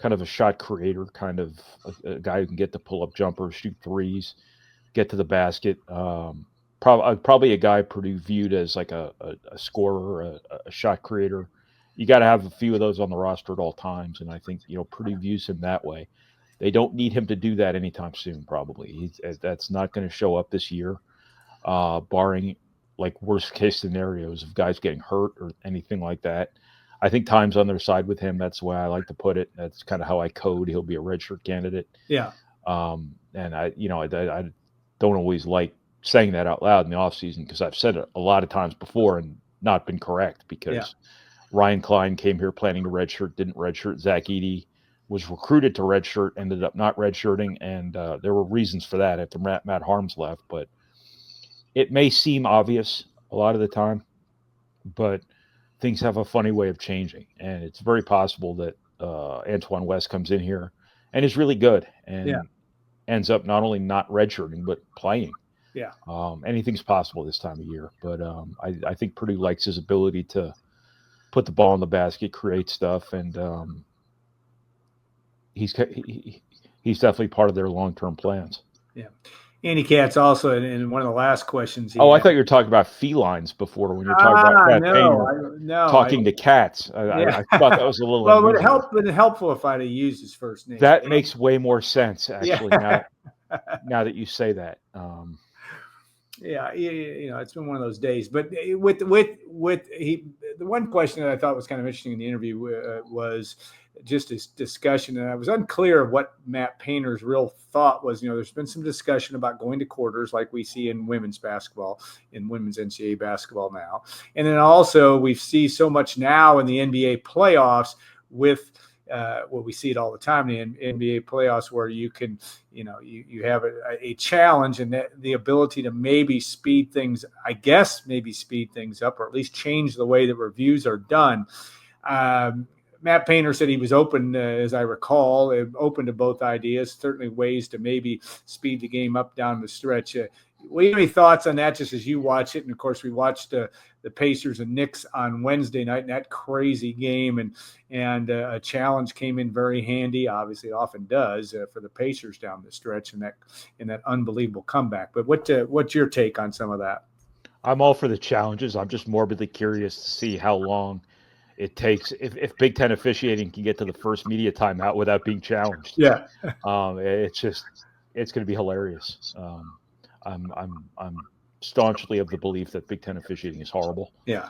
a shot creator, kind of a guy who can get the pull-up jumper, shoot threes, get to the basket. Probably a guy Purdue viewed as like a scorer, a shot creator. You got to have a few of those on the roster at all times, and I think Purdue views him that way. They don't need him to do that anytime soon, probably. That's not going to show up this year, barring like worst case scenarios of guys getting hurt or anything like that. I think time's on their side with him. That's the way I like to put it. That's kind of how I code. He'll be a redshirt candidate. Yeah. And I don't always like saying that out loud in the offseason because I've said it a lot of times before and not been correct because Ryan Klein came here planning to redshirt, didn't redshirt. Zach Edey was recruited to redshirt, ended up not redshirting, and there were reasons for that after Matt Harms left. But it may seem obvious a lot of the time, but things have a funny way of changing, and it's very possible that Antoine West comes in here and is really good and ends up not only not redshirting but playing. Yeah, anything's possible this time of year, but I think Purdue likes his ability to put the ball in the basket, create stuff, and he's definitely part of their long-term plans. Yeah. Andy Katz also, in one of the last questions. I thought you were talking about felines before when you were talking about Matt Painter talking to cats. I thought that was a little well, it would have helpful if I'd have used his first name. That makes way more sense, actually, now that you say that. It's been one of those days. But the one question that I thought was kind of interesting in the interview was just his discussion, and I was unclear of what Matt Painter's real thought was. There's been some discussion about going to quarters like we see in women's basketball, in women's NCAA basketball now. And then also we see so much now in the NBA playoffs with we see it all the time in the NBA playoffs where you can, you have a challenge and the ability to maybe speed things up or at least change the way that reviews are done. Matt Painter said he was open, as I recall, open to both ideas, certainly ways to maybe speed the game up down the stretch. What do you have any thoughts on that just as you watch it? And, of course, we watched the Pacers and Knicks on Wednesday night in that crazy game, and a challenge came in very handy. Obviously, it often does for the Pacers down the stretch in that unbelievable comeback. But what's your take on some of that? I'm all for the challenges. I'm just morbidly curious to see how long it takes if Big Ten officiating can get to the first media timeout without being challenged. Yeah, it's going to be hilarious. I'm staunchly of the belief that Big Ten officiating is horrible. Yeah.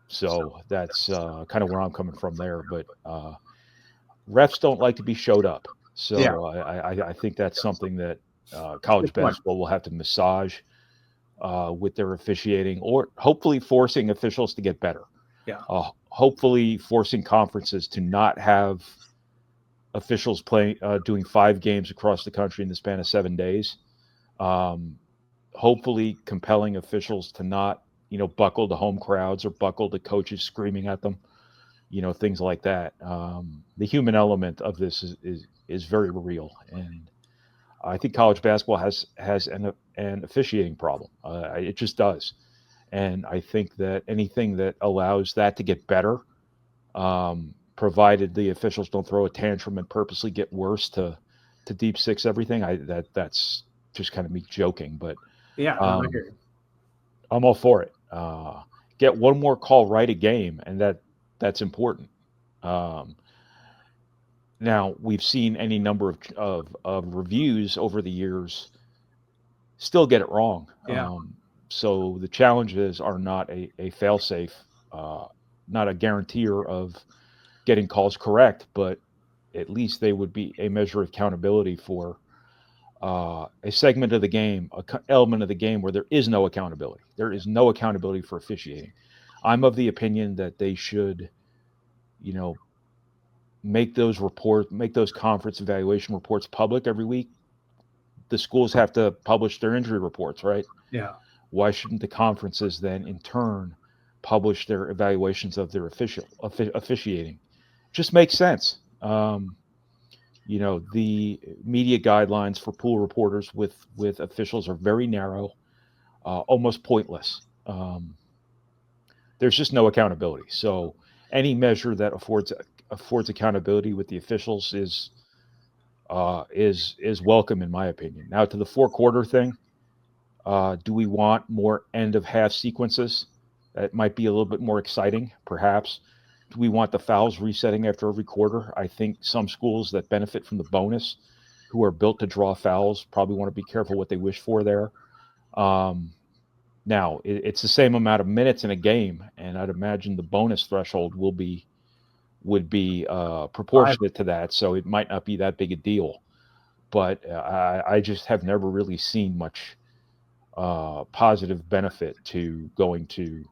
So that's kind of where I'm coming from there. But refs don't like to be showed up. So Yeah. I think that's something that college basketball will have to massage with their officiating, or hopefully forcing officials to get better. Yeah. Hopefully forcing conferences to not have officials doing 5 games across the country in the span of 7 days. Hopefully compelling officials to not, buckle to home crowds or buckle to coaches screaming at them, things like that. The human element of this is very real, and I think college basketball has an officiating problem. It just does, and I think that anything that allows that to get better, provided the officials don't throw a tantrum and purposely get worse to deep six everything, that's just kind of me joking, but yeah, I hear you. I'm all for it. Get one more call right a game, and that's important. Now we've seen any number of reviews over the years still get it wrong. Yeah. So the challenges are not a fail-safe, not a guarantor of getting calls correct, but at least they would be a measure of accountability for a segment of the game, an element of the game where there is no accountability. There is no accountability for officiating. I'm of the opinion that they should, make those conference evaluation reports public every week. The schools have to publish their injury reports, right? Yeah. Why shouldn't the conferences then in turn publish their evaluations of their officiating? Just makes sense. The media guidelines for pool reporters with officials are very narrow, almost pointless. There's just no accountability. So any measure that affords accountability with the officials is welcome, in my opinion. Now, to the 4-quarter thing, do we want more end of half sequences? That might be a little bit more exciting, perhaps. Do we want the fouls resetting after every quarter? I think some schools that benefit from the bonus, who are built to draw fouls, probably want to be careful what they wish for there. Now, it's the same amount of minutes in a game, and I'd imagine the bonus threshold would be proportionate to that, so it might not be that big a deal. But I just have never really seen much positive benefit to going to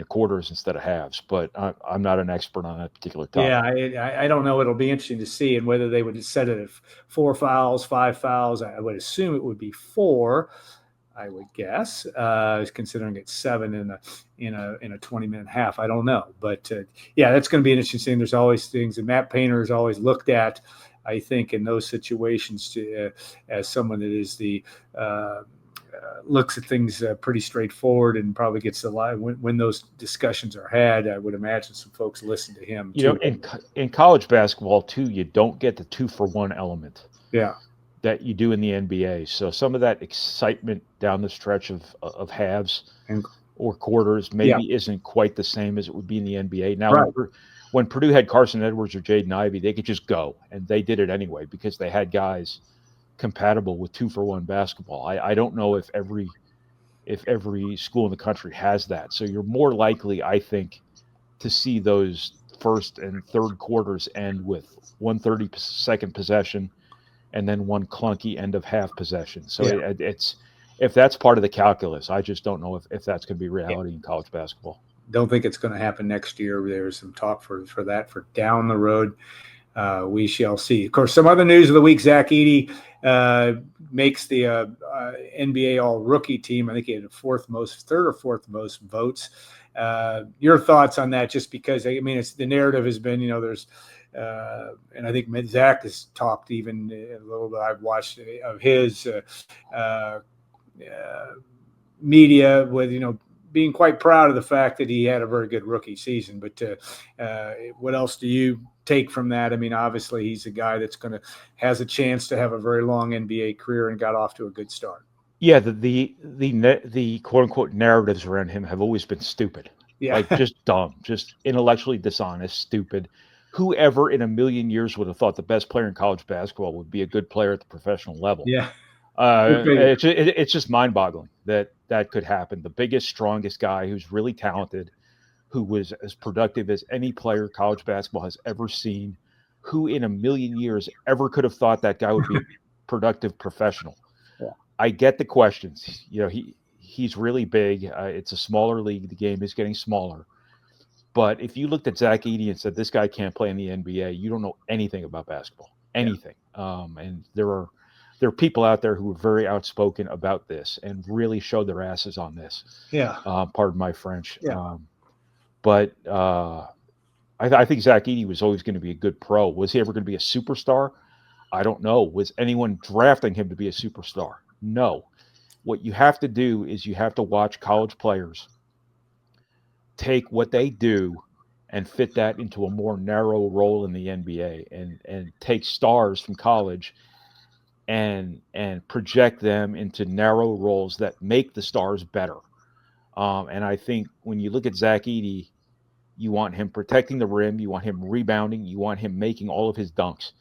quarters instead of halves. But I'm not an expert on that particular topic. Yeah, I don't know. It'll be interesting to see, and whether they would set it at 4 fouls, 5 fouls. I would assume it would be 4. I would guess, considering it's 7 in a 20-minute half. I don't know, but that's going to be an interesting thing. There's always things, and Matt Painter is always looked at, I think, in those situations as someone that is looks at things pretty straightforward and probably gets a lot when those discussions are had. I would imagine some folks listen to him. In college basketball too, you don't get the 2-for-1 element. Yeah. That you do in the NBA. So some of that excitement down the stretch of halves or quarters maybe isn't quite the same as it would be in the NBA. Now, right. When Purdue had Carson Edwards or Jaden Ivey, they could just go, and they did it anyway because they had guys compatible with 2-for-1 basketball. I don't know if every school in the country has that. So you're more likely, I think, to see those first and third quarters end with 1 30-second possession and then one clunky end of half possession. So it's if that's part of the calculus, I just don't know if that's going to be reality in college basketball. Don't think it's going to happen next year. There's some talk for that for down the road. We shall see. Of course, some other news of the week: Zach Edey makes the NBA All-Rookie team. I think he had third or fourth most votes. Your thoughts on that? Just because it's the narrative has been, there's. And I think Zach has talked even a little bit. I've watched of his media with, being quite proud of the fact that he had a very good rookie season. But what else do you take from that? Obviously he's a guy that's has a chance to have a very long NBA career and got off to a good start. Yeah, the quote unquote narratives around him have always been stupid. Yeah, like just dumb, just intellectually dishonest, stupid. Whoever in a million years would have thought the best player in college basketball would be a good player at the professional level? Yeah. It's just mind-boggling that could happen. The biggest, strongest guy who's really talented, who was as productive as any player college basketball has ever seen, who in a million years ever could have thought that guy would be a productive professional. Yeah. I get the questions. He's really big. It's a smaller league. The game is getting smaller. But if you looked at Zach Edey and said, this guy can't play in the NBA, you don't know anything about basketball, anything. Yeah. And there are people out there who are very outspoken about this and really showed their asses on this. Yeah. Pardon my French. Yeah. But I think Zach Edey was always going to be a good pro. Was he ever going to be a superstar? I don't know. Was anyone drafting him to be a superstar? No. What you have to do is you have to watch college players take what they do and fit that into a more narrow role in the NBA, and take stars from college and project them into narrow roles that make the stars better. And I think when you look at Zach Edey, you want him protecting the rim, you want him rebounding, you want him making all of his dunks.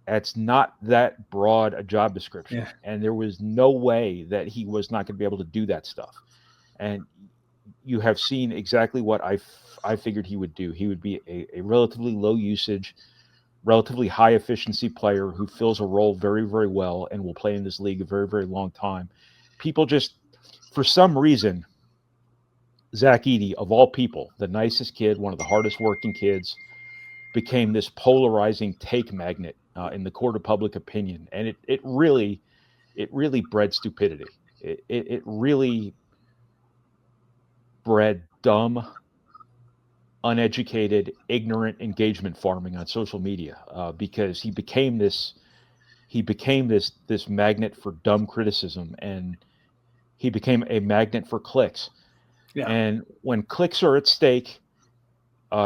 That's not that broad a job description. Yeah. And there was no way that he was not going to be able to do that stuff. And you have seen exactly what I figured he would do. He would be a relatively low usage, relatively high efficiency player who fills a role very, very well and will play in this league a very, very long time. People just, for some reason, Zach Edey, of all people, the nicest kid, one of the hardest working kids, became this polarizing take magnet in the court of public opinion. And it really bred stupidity. It really bred dumb, uneducated, ignorant engagement farming on social media, because he became this magnet for dumb criticism, and he became a magnet for clicks. Yeah. And when clicks are at stake,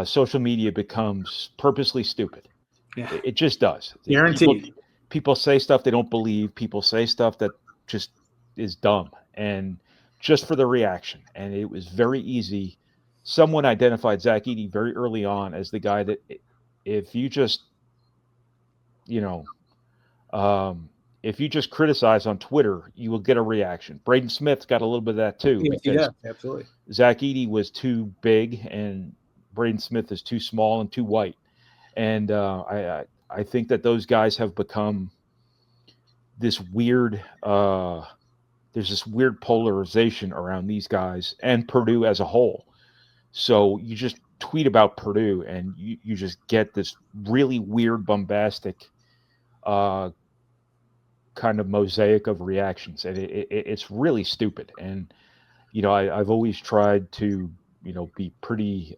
social media becomes purposely stupid. Yeah. It just does. Guaranteed. People say stuff they don't believe. People say stuff that just is dumb, and just for the reaction. And it was very easy. Someone identified Zach Edey very early on as the guy that if you just, if you just criticize on Twitter, you will get a reaction. Braden Smith's got a little bit of that too. Yeah, absolutely. Zach Edey was too big and Braden Smith is too small and too white. And I think that those guys have become this weird, there's this weird polarization around these guys and Purdue as a whole. So you just tweet about Purdue and you just get this really weird, bombastic kind of mosaic of reactions. And it's really stupid. And, I've always tried to, be pretty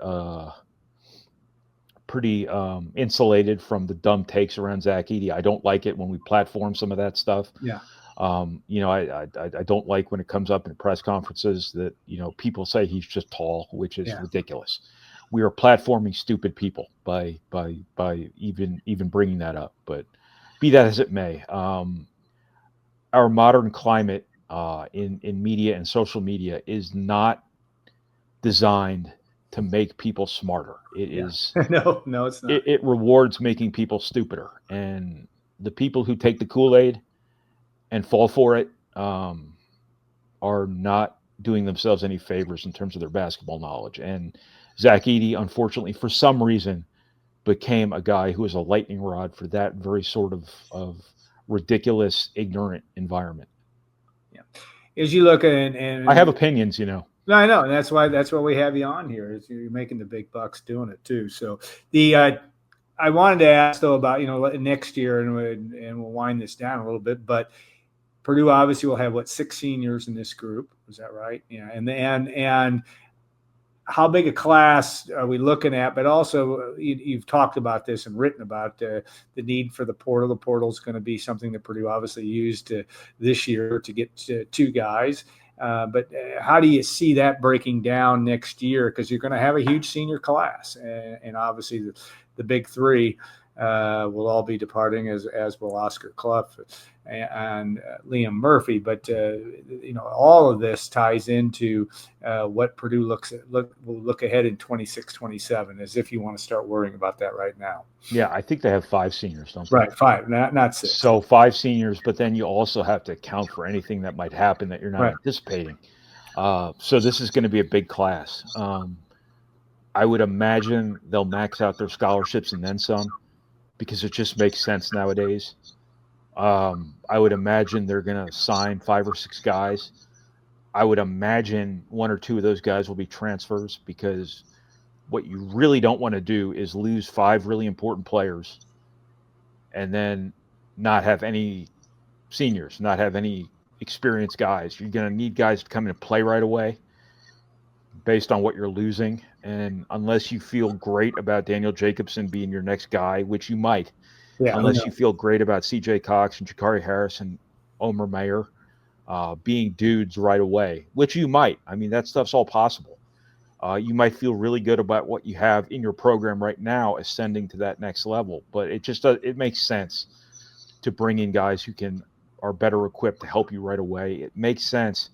insulated from the dumb takes around Zach Edey. I don't like it when we platform some of that stuff. Yeah. I don't like when it comes up in press conferences that, people say he's just tall, which is ridiculous. We are platforming stupid people by even bringing that up. But be that as it may, our modern climate in media and social media is not designed to make people smarter. It is no, it's not. It rewards making people stupider, and the people who take the Kool-Aid and fall for it are not doing themselves any favors in terms of their basketball knowledge. And Zach Edey, unfortunately, for some reason, became a guy who was a lightning rod for that very sort of ridiculous, ignorant environment. Yeah, as you look at, and I have opinions, No, I know, and that's why we have you on here. Is you're making the big bucks doing it too. So I wanted to ask though about next year, and we'll wind this down a little bit, but Purdue obviously will have 6 seniors in this group. Is that right? Yeah, and how big a class are we looking at? But also, you've talked about this and written about the need for the portal. The portal is going to be something that Purdue obviously used this year to get 2 guys. But how do you see that breaking down next year? Because you're going to have a huge senior class, and obviously the big 3. will all be departing, as will Oscar Clough and Liam Murphy. But all of this ties into what Purdue will look ahead in 26-27, as if you want to start worrying about that right now. Yeah, I think they have 5 seniors, don't they? Right, 5, not 6. So 5 seniors, but then you also have to account for anything that might happen that you're not anticipating. So this is going to be a big class. I would imagine they'll max out their scholarships and then some, because it just makes sense nowadays. I would imagine they're going to sign 5 or 6 guys. I would imagine 1 or 2 of those guys will be transfers, because what you really don't want to do is lose 5 really important players and then not have any seniors, not have any experienced guys. You're going to need guys to come in and play right away based on what you're losing. And unless you feel great about Daniel Jacobson being your next guy, which you might, unless you feel great about CJ Cox and Jakari Harris and Omer Mayer being dudes right away, which you might. I mean, that stuff's all possible. You might feel really good about what you have in your program right now ascending to that next level, but it makes sense to bring in guys who are better equipped to help you right away. It makes sense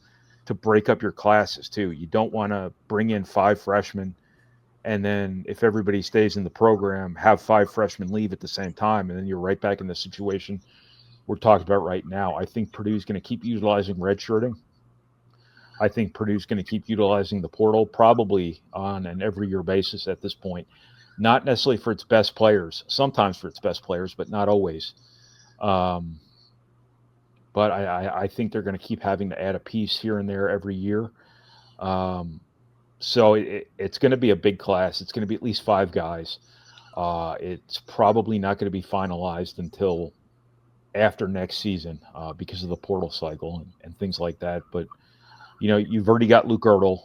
to break up your classes too. You don't want to bring in 5 freshmen and then, if everybody stays in the program, have 5 freshmen leave at the same time, and then you're right back in the situation we're talking about right now. I think Purdue's going to keep utilizing redshirting. I think Purdue's going to keep utilizing the portal, probably on an every-year basis at this point. Not necessarily for its best players, sometimes for its best players, but not always. But I think they're going to keep having to add a piece here and there every year. So it's going to be a big class. It's going to be at least 5 guys. It's probably not going to be finalized until after next season because of the portal cycle and things like that. But, you've already got Luke Ertl.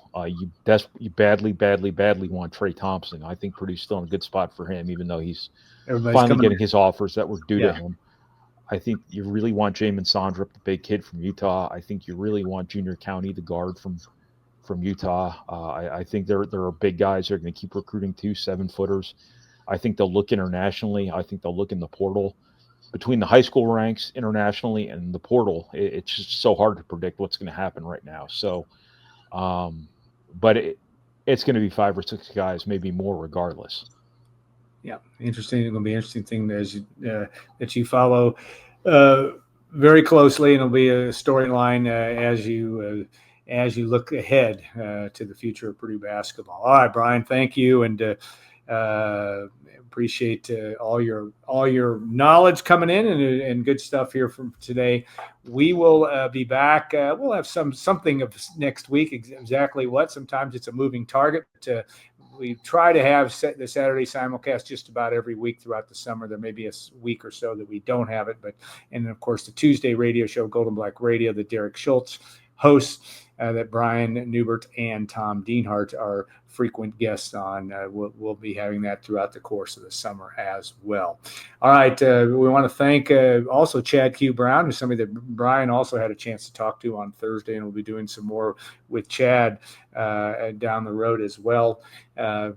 You badly want Trey Thompson. I think Purdue's still in a good spot for him, even though he's finally getting his offers that were due to him. I think you really want Jamin Sondrup, the big kid from Utah. I think you really want Junior County, the guard from Utah. I think there are big guys that are going to keep recruiting too, 7-footers. I think they'll look internationally. I think they'll look in the portal. Between the high school ranks internationally and the portal, it's just so hard to predict what's going to happen right now. So, but it's going to be 5 or 6 guys, maybe more, regardless. Yeah, interesting. It's going to be an interesting thing that you follow very closely, and it'll be a storyline as you look ahead to the future of Purdue basketball. All right, Brian, thank you, and appreciate all your knowledge coming in and good stuff here from today. We will be back. We'll have something of next week. Exactly what? Sometimes it's a moving target. We try to have the Saturday Simulcast just about every week throughout the summer. There may be a week or so that we don't have it, and of course the Tuesday radio show, Gold and Black Radio, that Derek Schultz hosts, that Brian Neubert and Tom Dienhart are frequent guests on. We'll be having that throughout the course of the summer as well. All right. We want to thank also Chad Q. Brown, who's somebody that Brian also had a chance to talk to on Thursday, and we'll be doing some more with Chad down the road as well.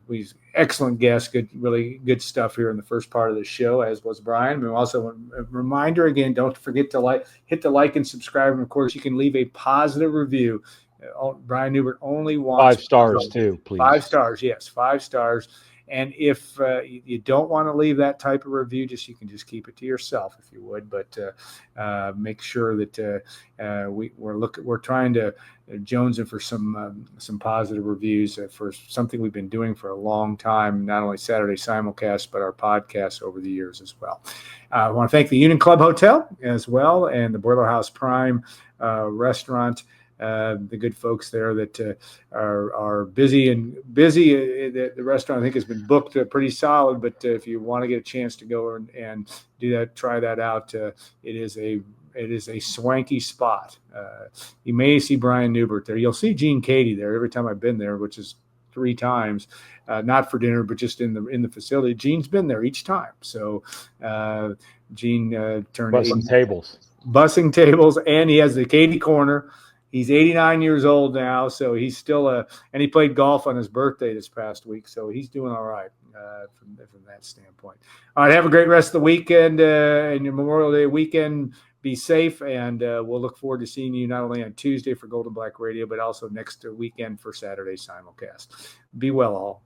He's excellent guest, really good stuff here in the first part of the show, as was Brian. But also a reminder again, don't forget to hit the like and subscribe. And of course, you can leave a positive review. Brian Neubert only wants 5 stars too, please. 5 stars, yes, 5 stars. And if you don't want to leave that type of review, you can just keep it to yourself if you would. But make sure that we're trying to jones in for some positive reviews for something we've been doing for a long time. Not only Saturday Simulcast, but our podcast over the years as well. I want to thank the Union Club Hotel as well, and the Boiler House Prime restaurant. The good folks there that are busy. The restaurant, I think, has been booked pretty solid. But if you want to get a chance to go and do that, try that out. It is a swanky spot. You may see Brian Neubert there. You'll see Gene Cady there every time I've been there, which is 3 times, not for dinner, but just in the facility. Gene's been there each time. So Gene turned bussing tables, and he has the Cady Corner. He's 89 years old now, so he's still and he played golf on his birthday this past week, so he's doing all right from that standpoint. All right, have a great rest of the weekend and your Memorial Day weekend. Be safe, and we'll look forward to seeing you not only on Tuesday for Gold and Black Radio, but also next weekend for Saturday Simulcast. Be well, all.